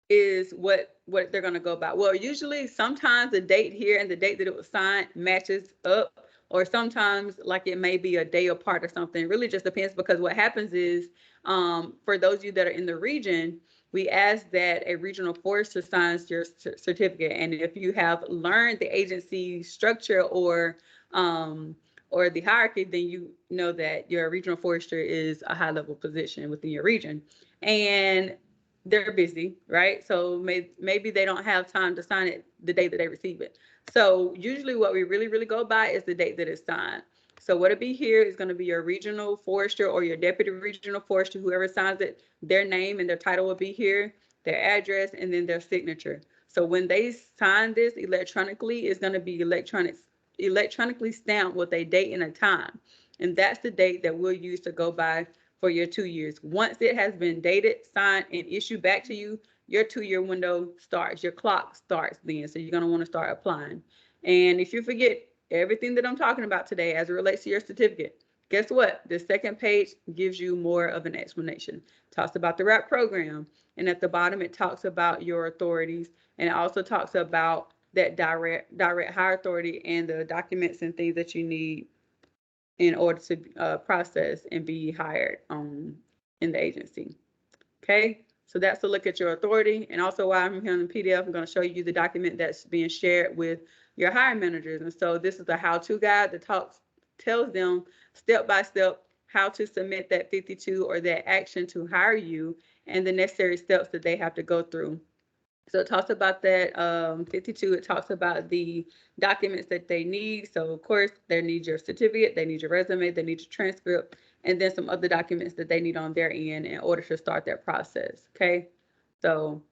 is what they're going to go by. Well, usually sometimes the date here and the date that it was signed matches up, or sometimes like it may be a day apart or something. It really just depends because what happens is for those of you that are in the region, we ask that a regional forester signs your certificate. And if you have learned the agency structure or the hierarchy, then you know that your regional forester is a high level position within your region. And they're busy, right? So maybe they don't have time to sign it the day that they receive it. So usually what we really go by is the date that it's signed. So what it'll be here is going to be your regional forester or your deputy regional forester, whoever signs it, their name and their title will be here, their address, and then their signature. So when they sign this electronically, it's going to be electronically stamped with a date and a time. And that's the date that we'll use to go by for your 2 years. Once it has been dated, signed, and issued back to you, your 2-year window starts, your clock starts then. So you're going to want to start applying. And if you forget everything that I'm talking about today as it relates to your certificate, guess what? The second page gives you more of an explanation. It talks about the RAP program. And at the bottom, it talks about your authorities. And it also talks about that direct hire authority and the documents and things that you need in order to process and be hired in the agency. Okay, so that's a look at your authority. And also while I'm here in the PDF, I'm going to show you the document that's being shared with your hiring managers. And so this is a how-to guide that tells them step by step how to submit that 52 or that action to hire you and the necessary steps that they have to go through. So it talks about that 52, it talks about the documents that they need. So of course, they need your certificate, they need your resume, they need your transcript, and then some other documents that they need on their end in order to start that process, okay? So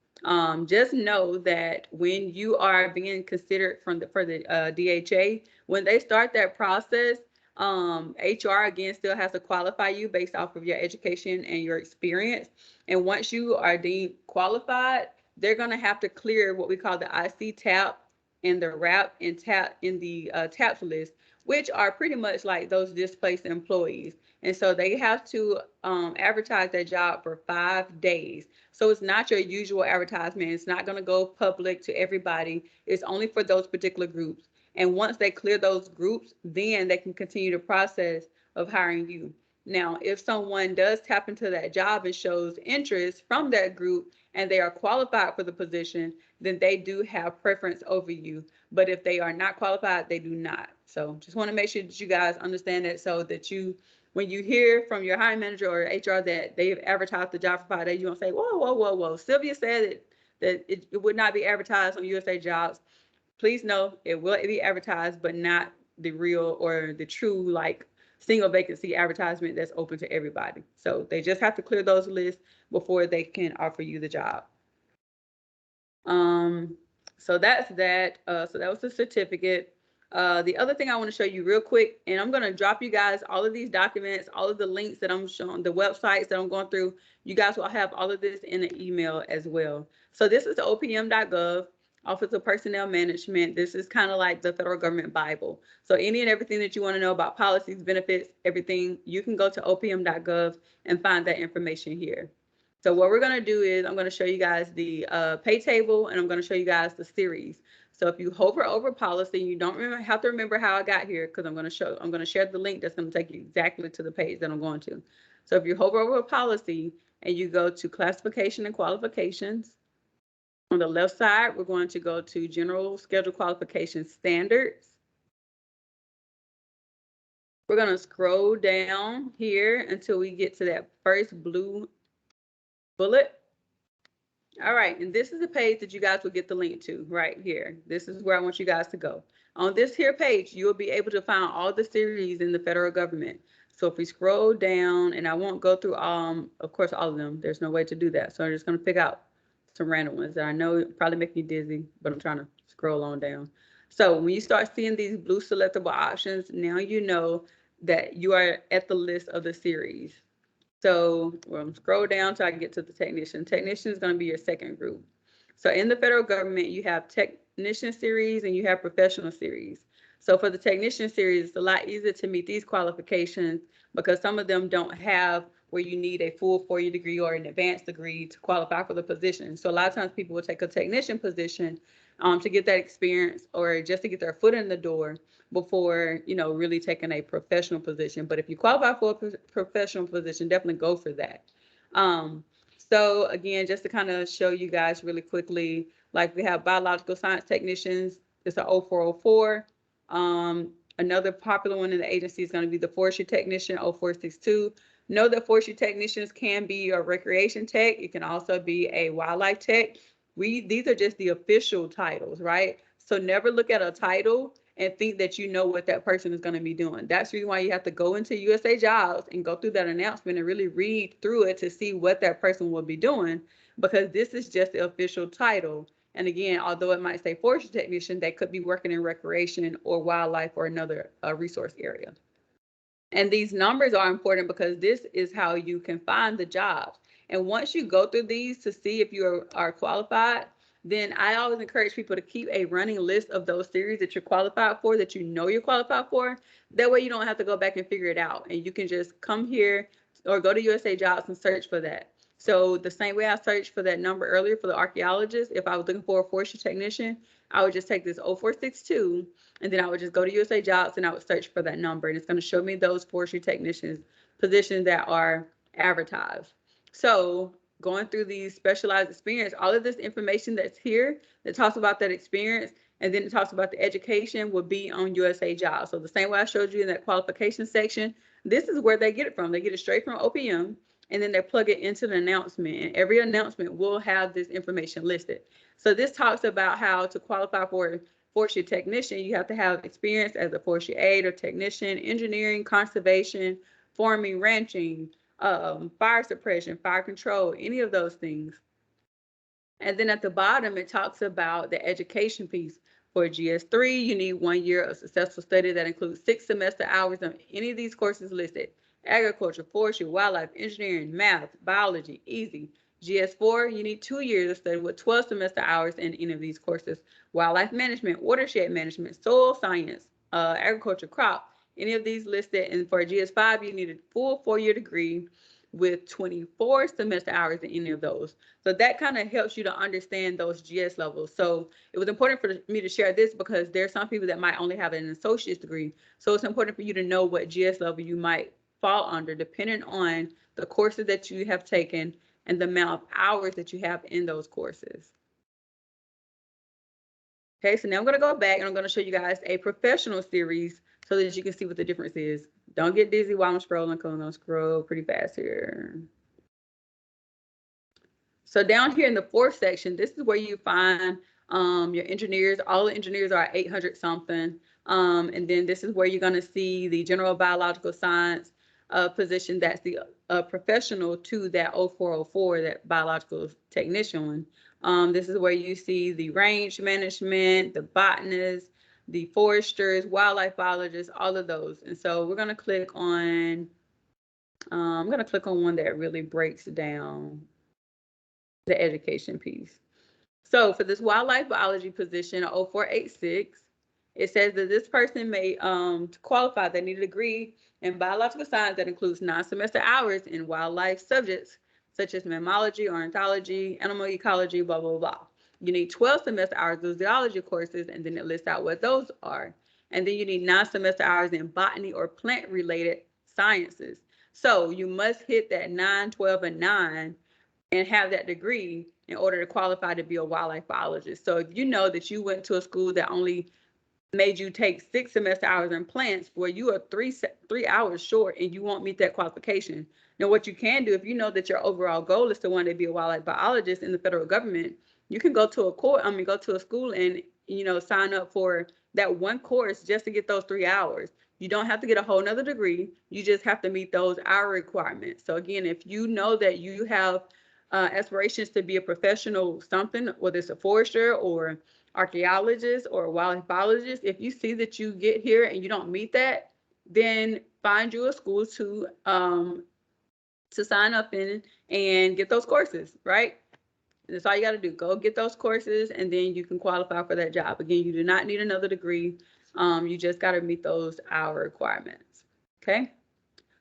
just know that when you are being considered for the DHA, when they start that process, HR again still has to qualify you based off of your education and your experience. And once you are deemed qualified, they're going to have to clear what we call the IC TAP and the RAP and TAP in the TAPS list, which are pretty much like those displaced employees. And so they have to advertise their job for 5 days. So it's not your usual advertisement. It's not going to go public to everybody. It's only for those particular groups. And once they clear those groups, then they can continue the process of hiring you. Now, if someone does tap into that job and shows interest from that group and they are qualified for the position, then they do have preference over you. But if they are not qualified, they do not. So just want to make sure that you guys understand that, so that you, when you hear from your hiring manager or HR that they've advertised the job for 5 days, you don't say, whoa, whoa, whoa, whoa. Sylvia said that it would not be advertised on USA Jobs. Please know it will be advertised, but not the real or the true like single vacancy advertisement that's open to everybody. So they just have to clear those lists before they can offer you the job. So that's that. So that was the certificate. The other thing I want to show you real quick, and I'm going to drop you guys all of these documents, all of the links that I'm showing, the websites that I'm going through. You guys will have all of this in an email as well. So this is the opm.gov. Office of Personnel Management. This is kind of like the federal government Bible. So any and everything that you want to know about policies, benefits, everything, you can go to opm.gov and find that information here. So what we're going to do is I'm going to show you guys the pay table, and I'm going to show you guys the series. So if you hover over policy, you don't have to remember how I got here, because I'm going to share the link that's going to take you exactly to the page that I'm going to. So if you hover over policy and you go to classification and qualifications, on the left side, we're going to go to General Schedule Qualification Standards. We're going to scroll down here until we get to that first blue bullet. All right, and this is the page that you guys will get the link to right here. This is where I want you guys to go. On this here page, you'll be able to find all the series in the federal government. So if we scroll down, and I won't go through, of course, all of them. There's no way to do that. So I'm just going to pick out some random ones that I know probably make me dizzy, but I'm trying to scroll on down. So when you start seeing these blue selectable options, now you know that you are at the list of the series. So we'll scroll down till I get to the technician. Technician is going to be your second group. So in the federal government, you have technician series and you have professional series. So for the technician series, it's a lot easier to meet these qualifications because some of them don't have where you need a full 4-year degree or an advanced degree to qualify for the position. So a lot of times people will take a technician position to get that experience or just to get their foot in the door before, you know, really taking a professional position. But if you qualify for a professional position, definitely go for that. So again, just to kind of show you guys really quickly, like we have biological science technicians, it's a 0404. Another popular one in the agency is going to be the forestry technician, 0462. Know that forestry technicians can be a recreation tech. It can also be a wildlife tech. These are just the official titles, right? So never look at a title and think that you know what that person is going to be doing. That's the reason why you have to go into USA Jobs and go through that announcement and really read through it to see what that person will be doing, because this is just the official title. And again, although it might say forestry technician, they could be working in recreation or wildlife or another resource area. And these numbers are important because this is how you can find the jobs. And once you go through these to see if you are qualified, then I always encourage people to keep a running list of those series that you're qualified for, that you know you're qualified for. That way you don't have to go back and figure it out. And you can just come here or go to USA Jobs and search for that. So the same way I searched for that number earlier for the archaeologist, if I was looking for a forestry technician, I would just take this 0462 and then I would just go to USA Jobs and I would search for that number. And it's going to show me those forestry technicians positions that are advertised. So going through these specialized experience, all of this information that's here that talks about that experience and then it talks about the education will be on USA Jobs. So the same way I showed you in that qualification section, this is where they get it from. They get it straight from OPM and then they plug it into the announcement. And every announcement will have this information listed. So this talks about how to qualify for forestry technician. You have to have experience as a forestry aide or technician, engineering, conservation, farming, ranching, fire suppression, fire control, any of those things. And then at the bottom, it talks about the education piece. For GS3, you need 1 year of successful study that includes 6 semester hours on any of these courses listed: agriculture, forestry, wildlife, engineering, math, biology, easy. GS4, you need 2 years of study with 12 semester hours in any of these courses: wildlife management, watershed management, soil science, agriculture, crop, any of these listed. And for GS5, you need a full 4-year degree with 24 semester hours in any of those. So that kind of helps you to understand those GS levels. So it was important for me to share this because there are some people that might only have an associate's degree. So it's important for you to know what GS level you might fall under depending on the courses that you have taken and the amount of hours that you have in those courses. Okay, so now I'm going to go back and I'm going to show you guys a professional series so that you can see what the difference is. Don't get dizzy while I'm scrolling because I'm going to scroll pretty fast here. So down here in the fourth section, this is where you find your engineers. All the engineers are 800 something. And then this is where you're going to see the general biological science position. That's the professional to that 0404, that biological technician one. This is where you see the range management, the botanists, the foresters, wildlife biologists, all of those. And so we're going to click on, I'm going to click on one that really breaks down the education piece. So for this wildlife biology position, 0486, it says that this person may to qualify, they need a degree in biological science that includes 9 semester hours in wildlife subjects such as mammalogy, ornithology, animal ecology, blah, blah, blah. You need 12 semester hours of zoology courses, and then it lists out what those are. And then you need 9 semester hours in botany or plant related sciences. So you must hit that 9, 12, and 9 and have that degree in order to qualify to be a wildlife biologist. So if you know that you went to a school that only made you take 6 semester hours in plants, where you are 3 hours short and you won't meet that qualification. Now, what you can do, if you know that your overall goal is to want to be a wildlife biologist in the federal government, you can go to go to a school and sign up for that one course just to get those 3 hours. You don't have to get a whole nother degree. You just have to meet those hour requirements. So again, if you know that you have aspirations to be a professional something, whether it's a forester or archaeologist or a wildlife biologist, if you see that you get here and you don't meet that, then find you a school to sign up in and get those courses, right? That's all you got to do. Go get those courses and then you can qualify for that job. Again, you do not need another degree. You just got to meet those hour requirements. Okay.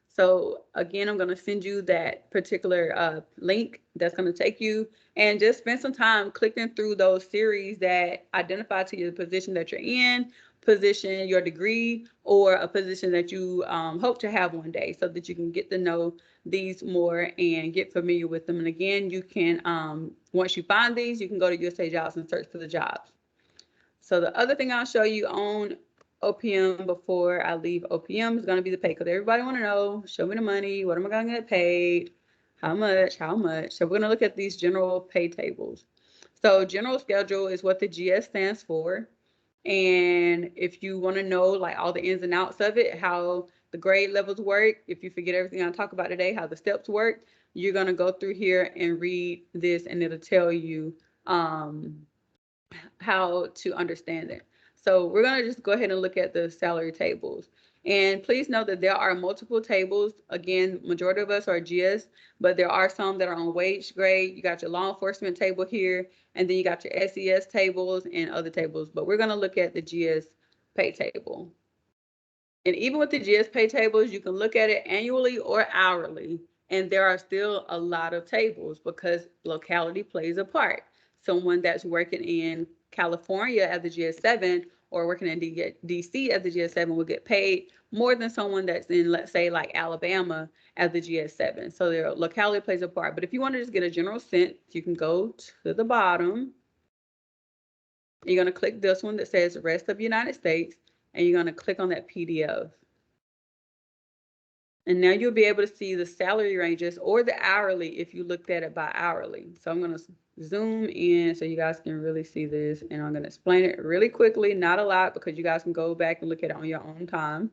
So again, I'm going to send you that particular link that's going to take you, and just spend some time clicking through those series that identify to you the position that you're in, position, your degree, or a position that you hope to have one day, so that you can get to know these more and get familiar with them. And again, you can, once you find these, you can go to USA Jobs and search for the jobs. So the other thing I'll show you on OPM before I leave OPM is going to be the pay, because everybody want to know, show me the money, what am I going to get paid, how much. So we're going to look at these general pay tables. So general schedule is what the GS stands for. And if you want to know like all the ins and outs of it, how the grade levels work, if you forget everything I talk about today, how the steps work, you're going to go through here and read this and it'll tell you how to understand it. So we're going to just go ahead and look at the salary tables. And please know that there are multiple tables. Again, majority of us are GS, but there are some that are on wage grade. You got your law enforcement table here, and then you got your SES tables and other tables. But we're going to look at the GS pay table. And even with the GS pay tables, you can look at it annually or hourly. And there are still a lot of tables because locality plays a part. Someone that's working in California as the GS7 or working in DC as the GS7 will get paid more than someone that's in, let's say, like Alabama as the GS7. So their locality plays a part. But if you want to just get a general sense, you can go to the bottom. You're going to click this one that says rest of the United States, and you're going to click on that PDF. And now you'll be able to see the salary ranges or the hourly if you looked at it by hourly. So I'm going to zoom in so you guys can really see this, and I'm going to explain it really quickly, not a lot, because you guys can go back and look at it on your own time.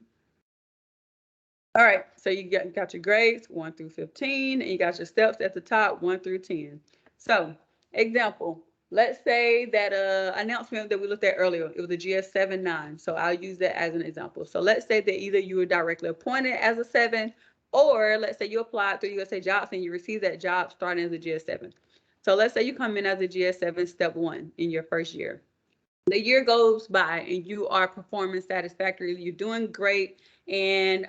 All right, so you got your grades 1 through 15, and you got your steps at the top 1 through 10. So example, let's say that announcement that we looked at earlier, it was a GS7-9. So I'll use that as an example. So let's say that either you were directly appointed as a 7, or let's say you applied through USAJobs and you received that job starting as a GS7. So let's say you come in as a GS7 step 1 in your first year. The year goes by and you are performing satisfactorily, you're doing great, and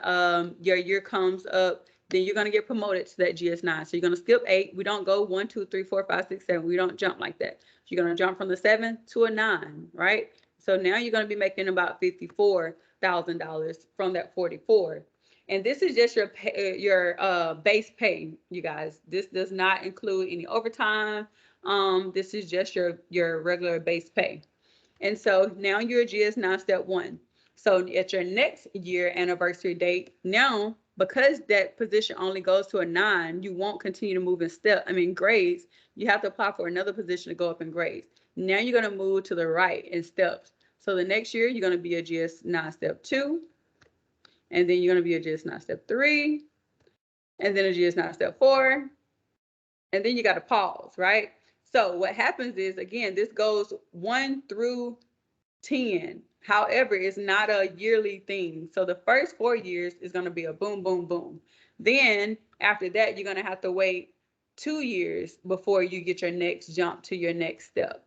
your year comes up, then you're going to get promoted to that GS9. So you're going to skip 8. We don't go 1, 2, 3, 4, 5, 6, 7. We don't jump like that. You're going to jump from the 7 to a 9, right? So now you're going to be making about $54,000 from that 44. And this is just your base pay, you guys. This does not include any overtime. This is just your regular base pay. And so now you're a GS9 step 1. So at your next year anniversary date, now because that position only goes to a 9, you won't continue to move in grades. You have to apply for another position to go up in grades. Now you're going to move to the right in steps. So the next year you're going to be a GS9 step 2, and then you're going to be a GS9 step 3, and then a GS9 step 4, and then you got to pause, right? So what happens is, again, this goes 1 through 10. However, it's not a yearly thing. So the first 4 years is going to be a boom, boom, boom. Then after that, you're going to have to wait 2 years before you get your next jump to your next step.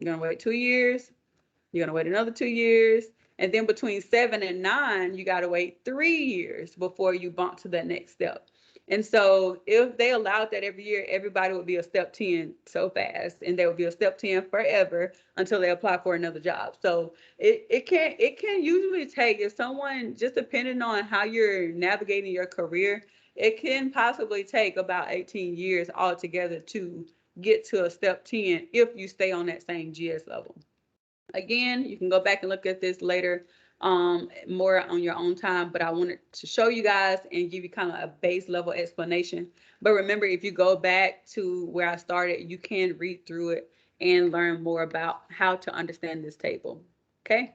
You're going to wait 2 years. You're going to wait another 2 years. And then between 7 and 9, you got to wait 3 years before you bump to that next step. And so if they allowed that every year, everybody would be a step 10 so fast, and they would be a step 10 forever until they apply for another job. So it can usually take, if someone, just depending on how you're navigating your career, it can possibly take about 18 years altogether to get to a step 10 if you stay on that same GS level. Again, you can go back and look at this later more on your own time, but I wanted to show you guys and give you kind of a base level explanation. But remember, if you go back to where I started, you can read through it and learn more about how to understand this table. Okay.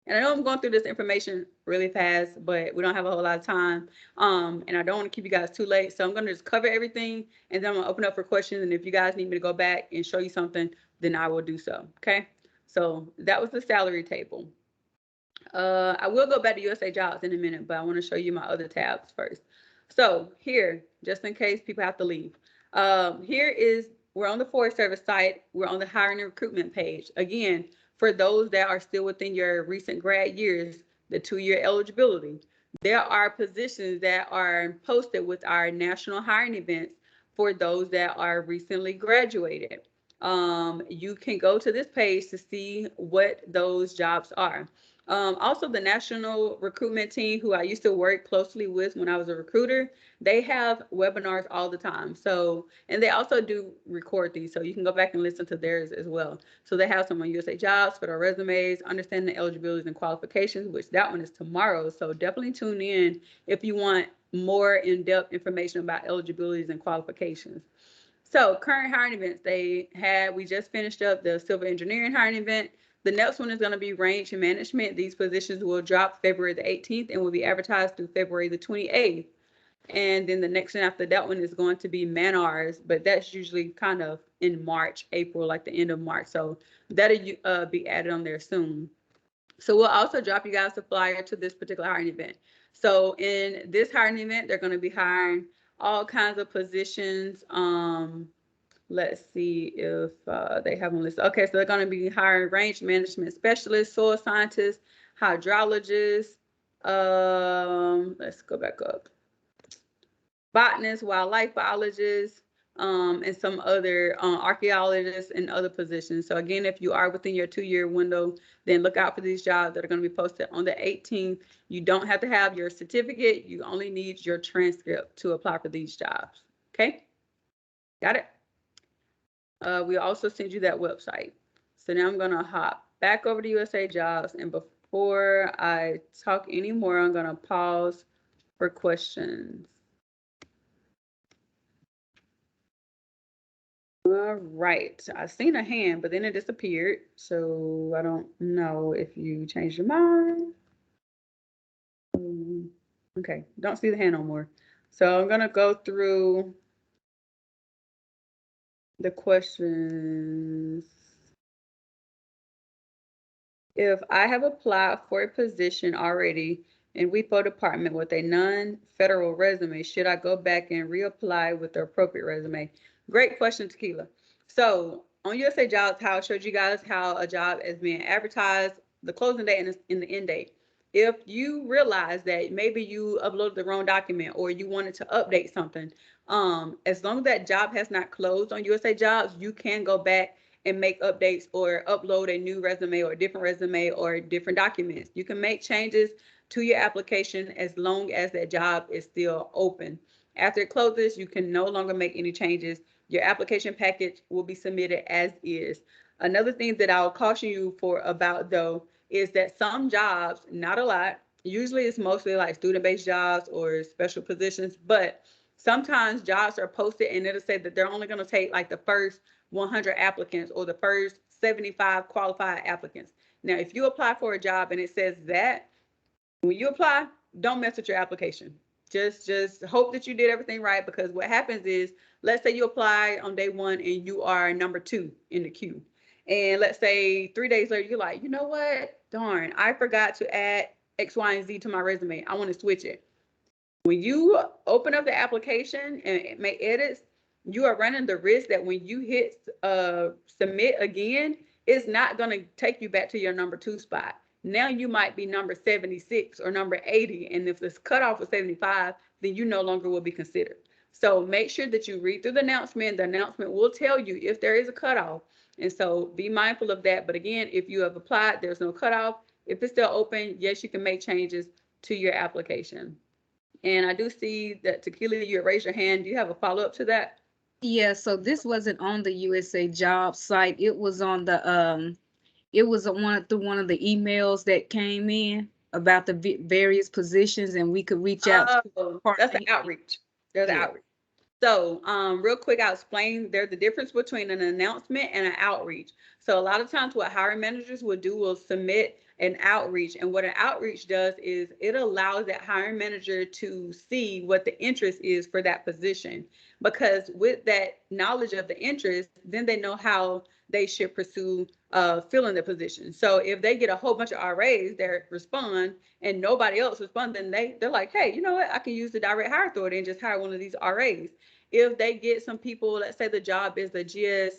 And I know I'm going through this information really fast, but we don't have a whole lot of time. And I don't want to keep you guys too late. So I'm going to just cover everything, and then I'm going to open up for questions. And if you guys need me to go back and show you something, then I will do so. Okay. So that was the salary table. I will go back to USAJobs in a minute, but I want to show you my other tabs first. So here, just in case people have to leave, we're on the Forest Service site. We're on the hiring and recruitment page. Again, for those that are still within your recent grad years, the 2-year eligibility, there are positions that are posted with our national hiring events for those that are recently graduated. You can go to this page to see what those jobs are. Also, the national recruitment team, who I used to work closely with when I was a recruiter, they have webinars all the time. So, and they also do record these, so you can go back and listen to theirs as well. So they have some on USAJobs, federal resumes, understanding eligibilities and qualifications, which that one is tomorrow. So definitely tune in if you want more in-depth information about eligibilities and qualifications. So current hiring events, we just finished up the civil engineering hiring event. The next one is going to be range and management. These positions will drop February the 18th and will be advertised through February the 28th. And then the next one after that one is going to be man-hours, but that's usually kind of in March, April, like the end of March. So that'll be added on there soon. So we'll also drop you guys a flyer to this particular hiring event. So in this hiring event, they're going to be hiring all kinds of positions. Let's see if they have them listed. Okay, so they're going to be hiring range management specialists, soil scientists, hydrologists. Let's go back up. Botanists, wildlife biologists, and some other archaeologists and other positions. So again, if you are within your 2-year window, then look out for these jobs that are going to be posted on the 18th. You don't have to have your certificate. You only need your transcript to apply for these jobs. Okay, got it? We also send you that website. So now I'm going to hop back over to USAJobs. And before I talk anymore, I'm going to pause for questions. All right, I seen a hand, but then it disappeared. So I don't know if you changed your mind. Okay, don't see the hand no more. So I'm gonna go through the questions. If I have applied for a position already in WIPO department with a non-federal resume, should I go back and reapply with the appropriate resume? Great question, Tequila. So on USAJobs, how I showed you guys how a job is being advertised, the closing date and the end date. If you realize that maybe you uploaded the wrong document or you wanted to update something, as long as that job has not closed on USAJobs, you can go back and make updates or upload a new resume or a different resume or different documents. You can make changes to your application as long as that job is still open. After it closes, you can no longer make any changes. Your application package will be submitted as is. Another thing that I'll caution you for about though is that some jobs, not a lot, usually it's mostly like student-based jobs or special positions, but sometimes jobs are posted and it'll say that they're only going to take like the first 100 applicants or the first 75 qualified applicants. Now, if you apply for a job and it says that, when you apply, don't mess with your application. Just hope that you did everything right, because what happens is, let's say you apply on day 1 and you are number 2 in the queue. And let's say 3 days later, you're like, you know what? Darn, I forgot to add X, Y, and Z to my resume. I want to switch it. When you open up the application and make edits, you are running the risk that when you hit submit again, it's not going to take you back to your number 2 spot. Now you might be number 76 or number 80. And if this cutoff was 75, then you no longer will be considered. So make sure that you read through the announcement. The announcement will tell you if there is a cutoff. And so be mindful of that. But again, if you have applied, there's no cutoff. If it's still open, yes, you can make changes to your application. And I do see that Tequila, you raised your hand. Do you have a follow-up to that? Yeah, so this wasn't on the USAJobs site. It was on the it was through one of the emails that came in about the various positions, and we could reach out to that's the outreach. There's the outreach. So real quick, I'll explain. There's the difference between an announcement and an outreach. So a lot of times what hiring managers will do will submit an outreach. And what an outreach does is it allows that hiring manager to see what the interest is for that position. Because with that knowledge of the interest, then they know how they should pursue filling the position. So if they get a whole bunch of RAs that respond and nobody else responds, then they're like, hey, you know what? I can use the direct hire authority and just hire one of these RAs. If they get some people, let's say the job is a GS9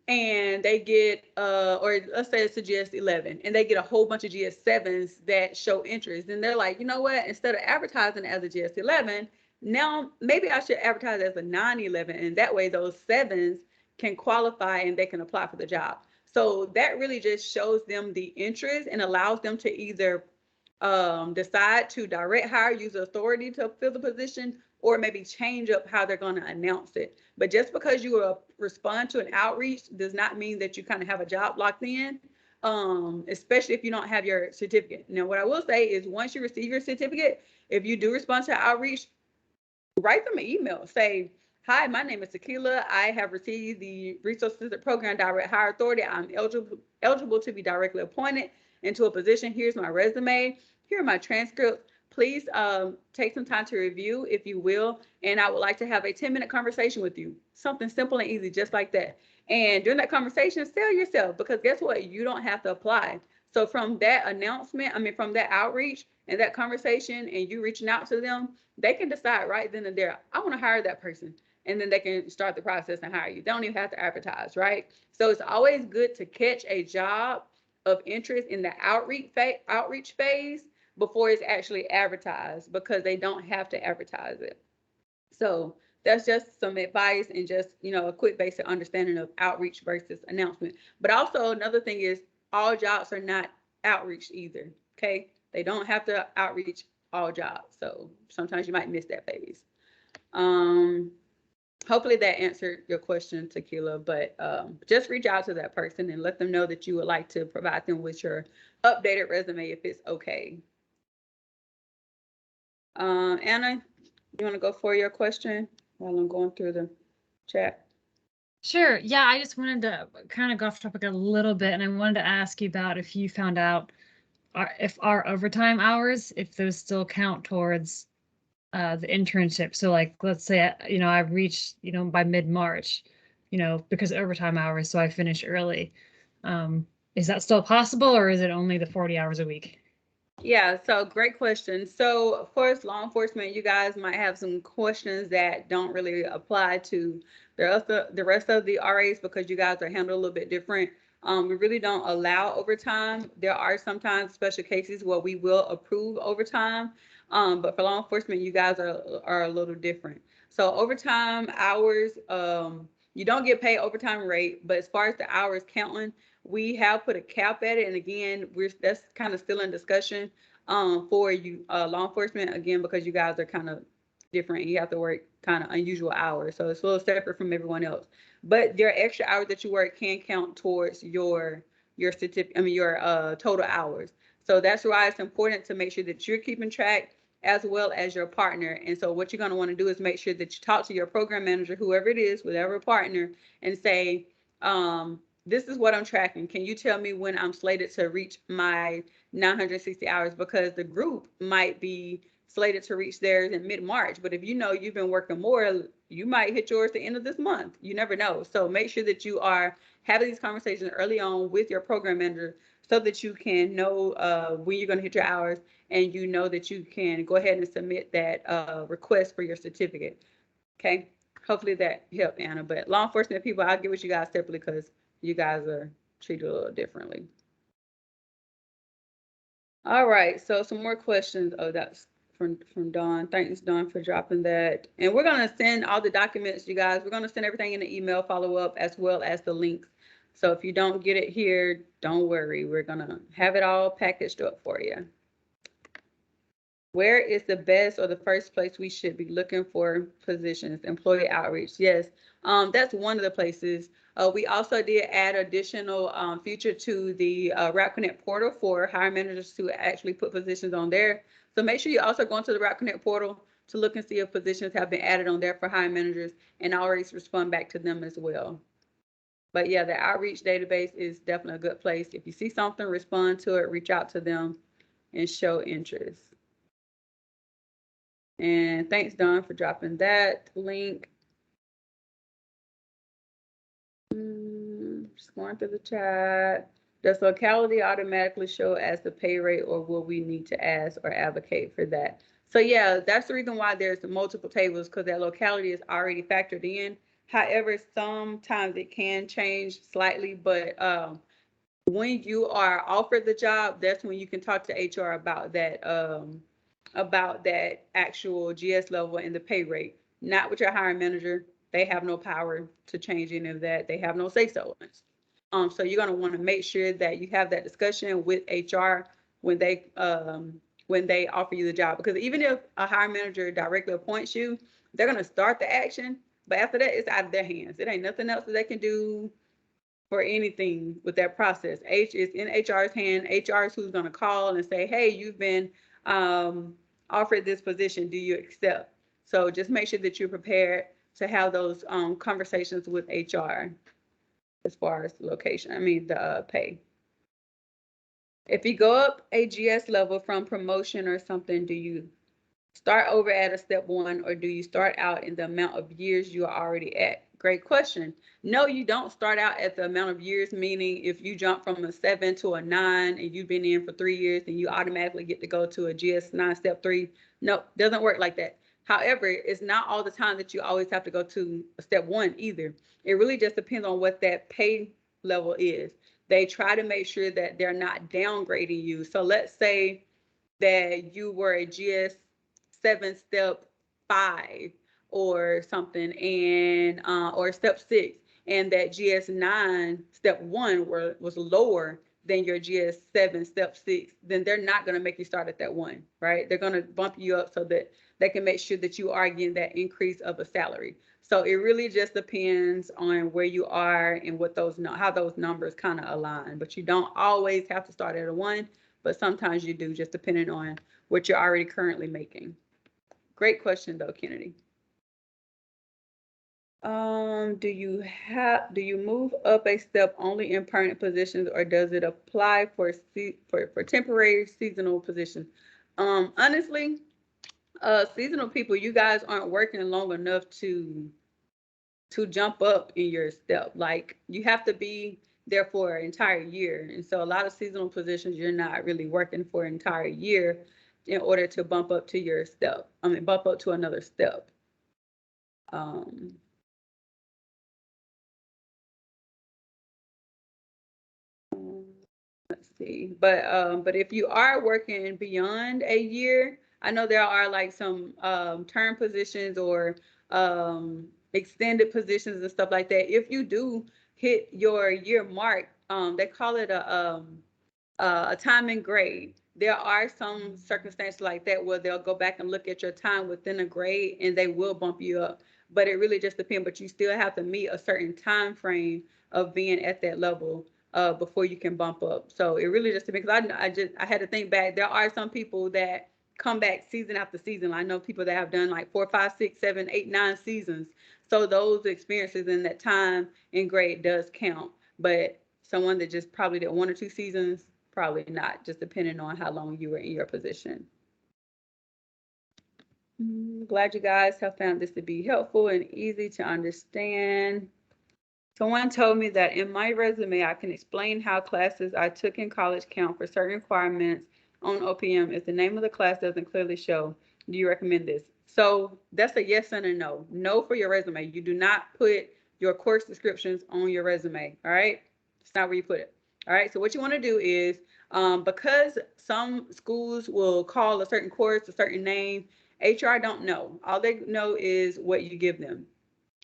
and they get or let's say it's a GS11 and they get a whole bunch of GS7s that show interest, then they're like, you know what, instead of advertising as a GS11, now maybe I should advertise as a 911, and that way those 7s can qualify and they can apply for the job. So that really just shows them the interest and allows them to either decide to direct hire, use authority to fill the position, or maybe change up how they're going to announce it. But just because you respond to an outreach does not mean that you kind of have a job locked in, especially if you don't have your certificate. Now, what I will say is once you receive your certificate, if you do respond to outreach, write them an email. Say, hi, my name is Tequila. I have received the Resource Assistant Program Direct Hire Authority. I'm eligible to be directly appointed into a position. Here's my resume. Here are my transcripts. please take some time to review, if you will, and I would like to have a 10-minute conversation with you. Something simple and easy, just like that. And during that conversation, sell yourself, because guess what? You don't have to apply. So from that announcement, from that outreach and that conversation and you reaching out to them, they can decide right then and there, I want to hire that person. And then they can start the process and hire you. They don't even have to advertise, right? So it's always good to catch a job of interest in the outreach phase before it's actually advertised, because they don't have to advertise it. So that's just some advice and just, a quick basic understanding of outreach versus announcement. But also another thing is, all jobs are not outreach either, okay? They don't have to outreach all jobs. So sometimes you might miss that phase. Hopefully that answered your question, Tequila, but just reach out to that person and let them know that you would like to provide them with your updated resume if it's okay. Anna, you want to go for your question while I'm going through the chat? Sure. Yeah, I just wanted to kind of go off topic a little bit, and I wanted to ask you about if you found out if our overtime hours, if those still count towards the internship. So like, let's say, I've reached, by mid-March, because of overtime hours, so I finish early. Is that still possible, or is it only the 40 hours a week? Yeah, so great question. So of course, law enforcement, you guys might have some questions that don't really apply to the rest of the RAs, because you guys are handled a little bit different. We really don't allow overtime. There are sometimes special cases where we will approve overtime, but for law enforcement, you guys are a little different. So overtime hours, you don't get paid overtime rate, but as far as the hours counting, we have put a cap at it. And again, that's kind of still in discussion for you law enforcement, again, because you guys are kind of different. You have to work kind of unusual hours. So it's a little separate from everyone else. But your extra hours that you work can count towards your certificate, your total hours. So that's why it's important to make sure that you're keeping track, as well as your partner. And so what you're going to want to do is make sure that you talk to your program manager, whoever it is, whatever partner, and say, this is what I'm tracking. Can you tell me when I'm slated to reach my 960 hours? Because the group might be slated to reach theirs in mid-March. But if you know you've been working more, you might hit yours at the end of this month. You never know. So make sure that you are having these conversations early on with your program manager, so that you can know when you're going to hit your hours, and you know that you can go ahead and submit that request for your certificate. Okay. Hopefully that helped, Anna. But law enforcement people, I'll get with you guys separately, because you guys are treated a little differently. All right, so some more questions. Oh, that's from Dawn. Thanks, Dawn, for dropping that. And we're going to send all the documents, you guys. We're going to send everything in the email follow-up, as well as the links. So if you don't get it here, don't worry. We're going to have it all packaged up for you. Where is the best or the first place we should be looking for positions? Employee outreach. Yes, that's one of the places. We also did add additional feature to the Rap Connect portal for hiring managers to actually put positions on there. So make sure you also go into the Rap Connect portal to look and see if positions have been added on there for hiring managers, and always respond back to them as well. But yeah, the outreach database is definitely a good place. If you see something, respond to it, reach out to them, and show interest. And thanks, Don, for dropping that link. Just going through the chat. Does locality automatically show as the pay rate, or will we need to ask or advocate for that? So yeah, that's the reason why there's multiple tables, because that locality is already factored in. However, sometimes it can change slightly, but when you are offered the job, that's when you can talk to HR about that actual GS level and the pay rate. Not with your hiring manager. They have no power to change any of that. They have no say-so. So you're going to want to make sure that you have that discussion with HR when they offer you the job, because even if a hiring manager directly appoints you, they're going to start the action, but after that, it's out of their hands. It ain't nothing else that they can do for anything with that process. H is in HR's hand. HR is who's going to call and say, hey, you've been offered this position. Do you accept? So just make sure that you're prepared to have those conversations with HR as far as the location, the pay. If you go up a GS level from promotion or something, do you start over at a step 1, or do you start out in the amount of years you are already at? Great question. No, you don't start out at the amount of years, meaning if you jump from a 7 to a 9 and you've been in for 3 years, then you automatically get to go to a GS9 step 3. No, doesn't work like that. However, it's not all the time that you always have to go to a step 1 either. It really just depends on what that pay level is. They try to make sure that they're not downgrading you. So let's say that you were a GS7 step 5 or something, and or step 6, and that GS9 step 1 was lower than your GS7 step 6, then they're not going to make you start at that 1, right? They're going to bump you up so that they can make sure that you are getting that increase of a salary. So it really just depends on where you are and what how those numbers kind of align. But you don't always have to start at a 1, but sometimes you do, just depending on what you're already currently making. Great question though, Kennedy. Do you move up a step only in permanent positions, or does it apply for temporary seasonal positions? Honestly, seasonal people, you guys aren't working long enough to jump up in your step. Like, you have to be there for an entire year, and so a lot of seasonal positions you're not really working for an entire year in order to bump up to your step. Bump up to another step. Let's see, but if you are working beyond a year, I know there are like some term positions or extended positions and stuff like that. If you do hit your year mark, they call it a time and grade. There are some circumstances like that where they'll go back and look at your time within a grade and they will bump you up. But it really just depends. But you still have to meet a certain time frame of being at that level before you can bump up. So it really just depends. I had to think back. There are some people that come back season after season. I know people that have done like 4, 5, 6, 7, 8, 9 seasons. So those experiences in that time and grade does count. But someone that just probably did 1 or 2 seasons, probably not, just depending on how long you were in your position. Glad you guys have found this to be helpful and easy to understand. Someone told me that in my resume, I can explain how classes I took in college count for certain requirements on OPM if the name of the class doesn't clearly show. Do you recommend this? So that's a yes and a no. No for your resume. You do not put your course descriptions on your resume, all right? It's not where you put it. All right, so what you want to do is, because some schools will call a certain course a certain name, HR don't know. All they know is what you give them.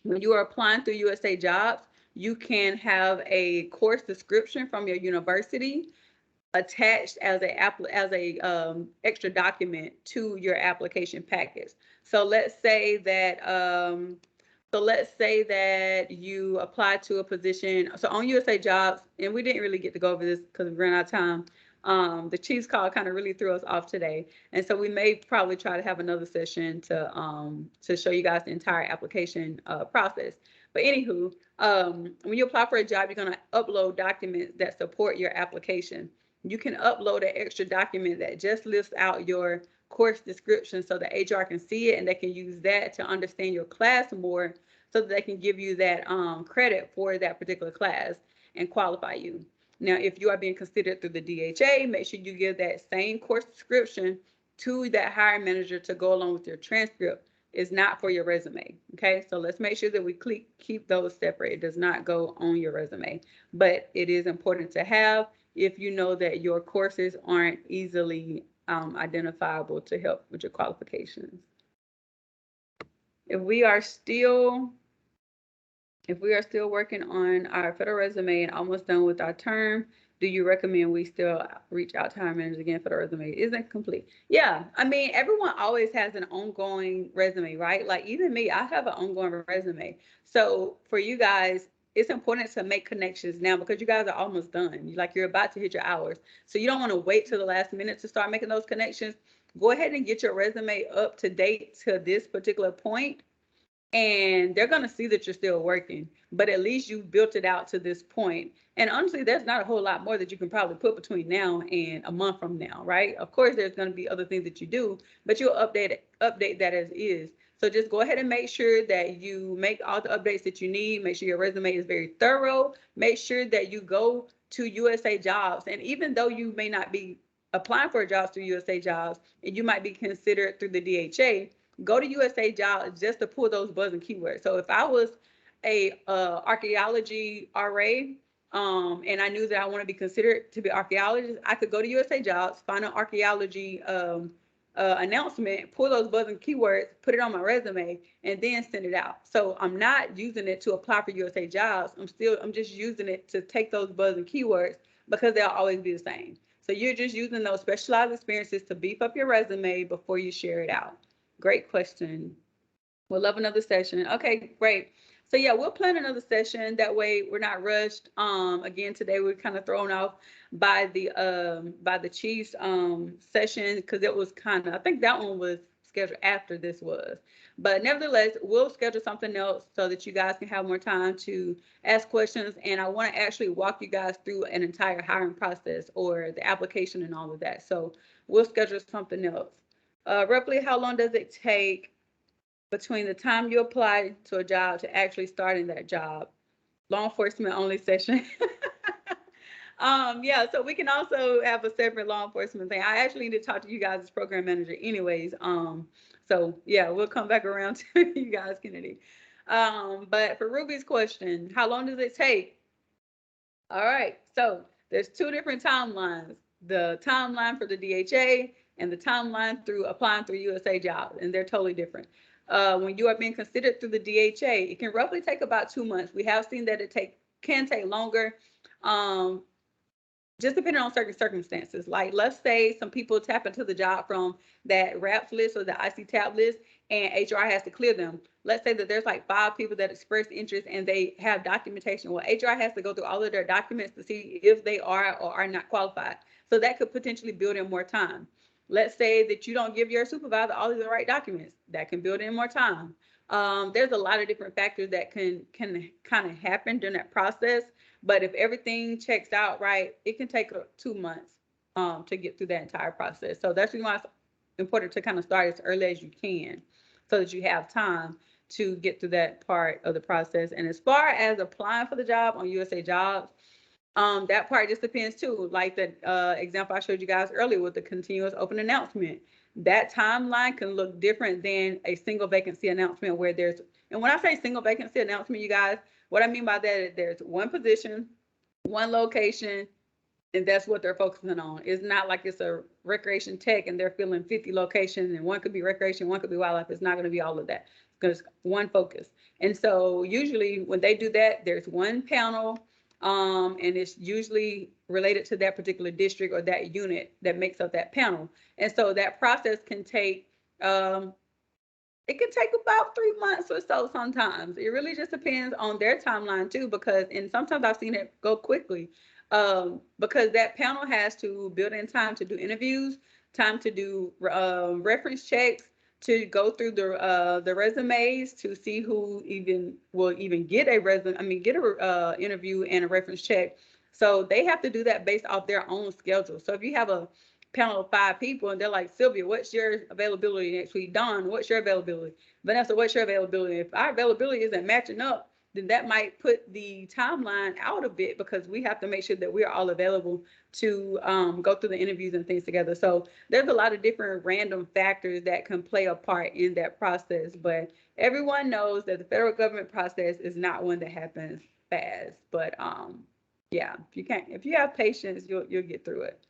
When you are applying through USAJobs, you can have a course description from your university attached as a extra document to your application package. So let's say that you apply to a position. So on USAJobs, and we didn't really get to go over this because we ran out of time. The Chiefs call kind of really threw us off today, and so we may probably try to have another session to show you guys the entire application process. But anywho, when you apply for a job, you're going to upload documents that support your application. You can upload an extra document that just lists out your course description so the HR can see it and they can use that to understand your class more so that they can give you that credit for that particular class and qualify you. Now, if you are being considered through the DHA, make sure you give that same course description to that hiring manager to go along with your transcript. It's not for your resume, okay? So let's make sure that we keep those separate. It does not go on your resume, but it is important to have if you know that your courses aren't easily identifiable to help with your qualifications. If we are still working on our federal resume and almost done with our term, do you recommend we still reach out to hiring managers again for the resume isn't complete? Yeah, I mean, everyone always has an ongoing resume, right? Like even me, I have an ongoing resume. So for you guys, it's important to make connections now because you guys are almost done. You're about to hit your hours. So you don't want to wait till the last minute to start making those connections. Go ahead and get your resume up to date to this particular point. and they're going to see that you're still working, but at least you built it out to this point. And honestly, there's not a whole lot more that you can probably put between now and a month from now, right? Of course, there's going to be other things that you do, but you'll update that as is. So just go ahead and make sure that you make all the updates that you need. Make sure your resume is very thorough. Make sure that you go to USAJobs. And even though you may not be applying for jobs through USAJobs, and you might be considered through the DHA, go to USAJobs just to pull those buzz and keywords. So if I was a archaeology RA, and I knew that I want to be considered to be archaeologist, I could go to USAJobs, find an archaeology announcement, pull those buzz and keywords, put it on my resume, and then send it out. So I'm not using it to apply for USAJobs. I'm just using it to take those buzz and keywords because they'll always be the same. So you're just using those specialized experiences to beef up your resume before you share it out. Great question. We'll love another session. Okay, great. So yeah, we'll plan another session. That way we're not rushed. Again, today we're kind of thrown off by the Chiefs session because it was kind of, I think that one was scheduled after this was. But nevertheless, we'll schedule something else so that you guys can have more time to ask questions. And I want to actually walk you guys through an entire hiring process or the application and all of that. So we'll schedule something else. Roughly, how long does it take between the time you apply to a job to actually starting that job? Law enforcement only session. Yeah, so we can also have a separate law enforcement thing. I actually need to talk to you guys as program manager anyways. So yeah, we'll come back around to you guys, Kennedy. But for Ruby's question, how long does it take? All right, so there's two different timelines. The timeline for the DHA and the timeline through applying through USAJobs, and they're totally different. When you are being considered through the DHA, it can roughly take about 2 months. We have seen that it can take longer, just depending on certain circumstances. Like, let's say some people tap into the job from that RAPS list or the IC-TAP list, and HR has to clear them. Let's say that there's like 5 people that express interest and they have documentation. Well, HR has to go through all of their documents to see if they are or are not qualified. So that could potentially build in more time. Let's say that you don't give your supervisor all of the right documents. That can build in more time. There's a lot of different factors that can kind of happen during that process. But if everything checks out right, it can take 2 months to get through that entire process. So that's why it's important to kind of start as early as you can so that you have time to get through that part of the process. And as far as applying for the job on USAJobs, that part just depends too. Like the example I showed you guys earlier with the continuous open announcement. That timeline can look different than a single vacancy announcement where there's, and when I say single vacancy announcement, you guys, what I mean by that is there's one position, one location, and that's what they're focusing on. It's not like it's a recreation tech and they're filling 50 locations and one could be recreation, one could be wildlife. It's not going to be all of that because one focus. And so usually when they do that, there's one panel, and it's usually related to that particular district or that unit that makes up that panel. And so that process can take, it can take about 3 months or so sometimes. It really just depends on their timeline too, because, and sometimes I've seen it go quickly, because that panel has to build in time to do interviews, time to do reference checks, to go through the resumes to see who will get a resume, get a interview and a reference check. So they have to do that based off their own schedule. So if you have a panel of 5 people and they're like, Sylvia, what's your availability next week? Dawn, what's your availability? Vanessa, what's your availability? If our availability isn't matching up, then that might put the timeline out a bit because we have to make sure that we're all available to go through the interviews and things together. So there's a lot of different random factors that can play a part in that process, but everyone knows that the federal government process is not one that happens fast. But yeah, if you have patience, you'll get through it.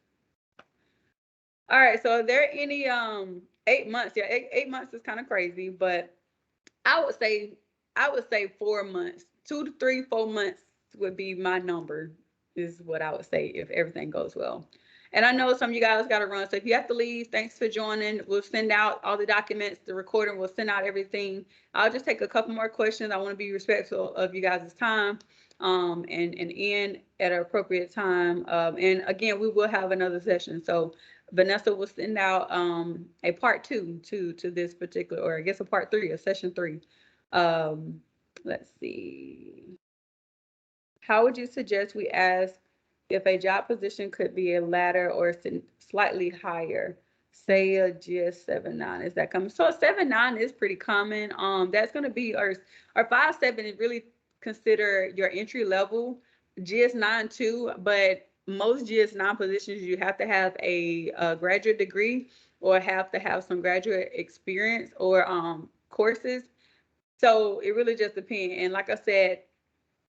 All right, so are there any 8 months? Yeah, 8 months is kind of crazy, but I would say 4 months, 2 to 3, 4 months would be my number, is what I would say if everything goes well. And I know some of you guys got to run, so if you have to leave, thanks for joining. We'll send out all the documents, the recording, we'll send out everything. I'll just take a couple more questions. I want to be respectful of you guys' time, and end at an appropriate time. And again, we will have another session. So Vanessa will send out a part 2 to this particular, or I guess a part 3 of session 3. Let's see. How would you suggest we ask if a job position could be a ladder or slightly higher? Say a GS 7-9. Is that coming? So a 7-9 is pretty common. That's going to be our 5-7 is really consider your entry level. GS 9 too, but most GS 9 positions you have to have a graduate degree or have to have some graduate experience or courses. So it really just depends. And like I said,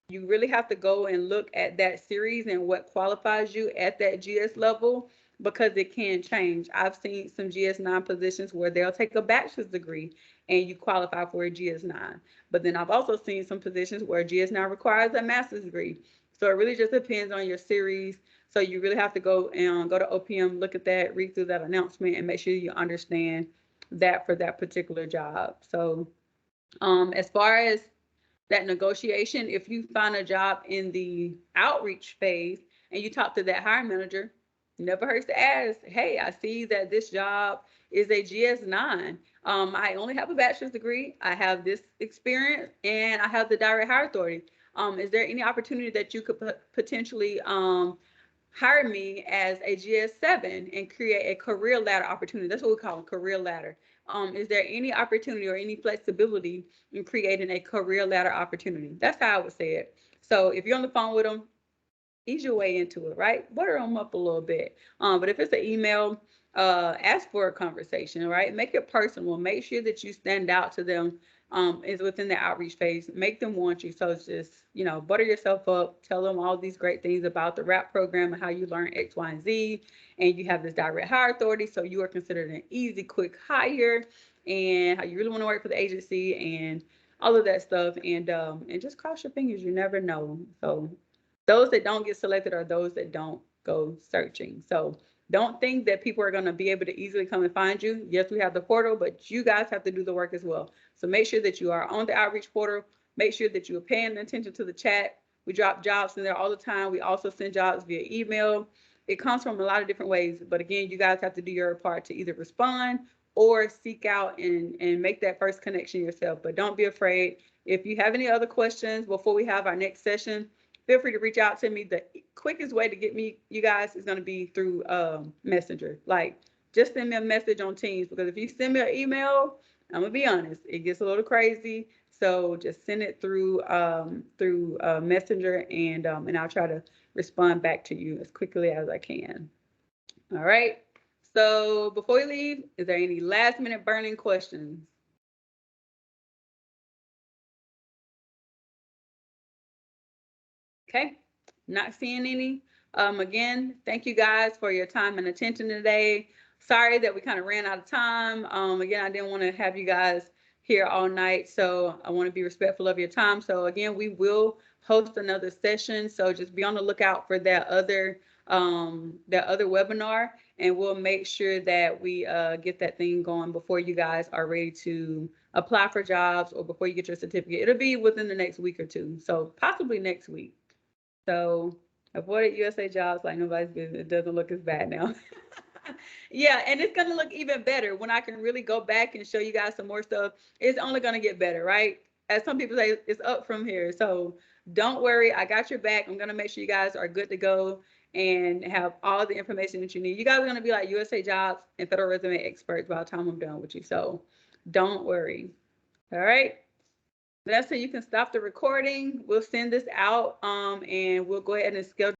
you really have to go and look at that series and what qualifies you at that GS level because it can change. I've seen some GS9 positions where they'll take a bachelor's degree and you qualify for a GS9. But then I've also seen some positions where GS9 requires a master's degree. So it really just depends on your series. So you really have to go and go to OPM, look at that, read through that announcement, and make sure you understand that for that particular job. So as far as that negotiation, if you find a job in the outreach phase and you talk to that hiring manager, never hurts to ask, hey, I see that this job is a GS9. I only have a bachelor's degree. I have this experience and I have the direct hire authority. Is there any opportunity that you could potentially hire me as a GS7 and create a career ladder opportunity? That's what we call a career ladder. Is there any opportunity or any flexibility in creating a career ladder opportunity? That's how I would say it. So if you're on the phone with them, ease your way into it, right? Butter them up a little bit. But if it's an email, ask for a conversation, right? Make it personal. Make sure that you stand out to them is within the outreach phase. Make them want you. So it's just, butter yourself up. Tell them all these great things about the RAP program and how you learn X, Y, and Z. And you have this direct hire authority. So you are considered an easy, quick hire and how you really want to work for the agency and all of that stuff. And just cross your fingers. You never know. So those that don't get selected are those that don't go searching. So don't think that people are going to be able to easily come and find you. Yes, we have the portal, but you guys have to do the work as well. So make sure that you are on the outreach portal. Make sure that you are paying attention to the chat. We drop jobs in there all the time. We also send jobs via email. It comes from a lot of different ways. But again, you guys have to do your part to either respond or seek out and make that first connection yourself. But don't be afraid. If you have any other questions before we have our next session, feel free to reach out to me. The quickest way to get me, you guys, is going to be through Messenger. Like, just send me a message on Teams, because if you send me an email, I'm gonna be honest, it gets a little crazy. So just send it through Messenger, and I'll try to respond back to you as quickly as I can. All right. So before we leave, is there any last minute burning questions? Okay, not seeing any. Again, thank you guys for your time and attention today. Sorry that we kind of ran out of time. Again, I didn't want to have you guys here all night, so I want to be respectful of your time. So again, we will host another session. So just be on the lookout for that other webinar, and we'll make sure that we get that thing going before you guys are ready to apply for jobs or before you get your certificate. It'll be within the next week or two, so possibly next week. So avoided USAJobs like nobody's business. It doesn't look as bad now. Yeah, and it's gonna look even better when I can really go back and show you guys some more stuff. It's only gonna get better, right? As some people say, it's up from here. So don't worry, I got your back. I'm gonna make sure you guys are good to go and have all the information that you need. You guys are gonna be like USAJobs and federal resume experts by the time I'm done with you. So don't worry. All right. Vanessa, you can stop the recording. We'll send this out and we'll go ahead and schedule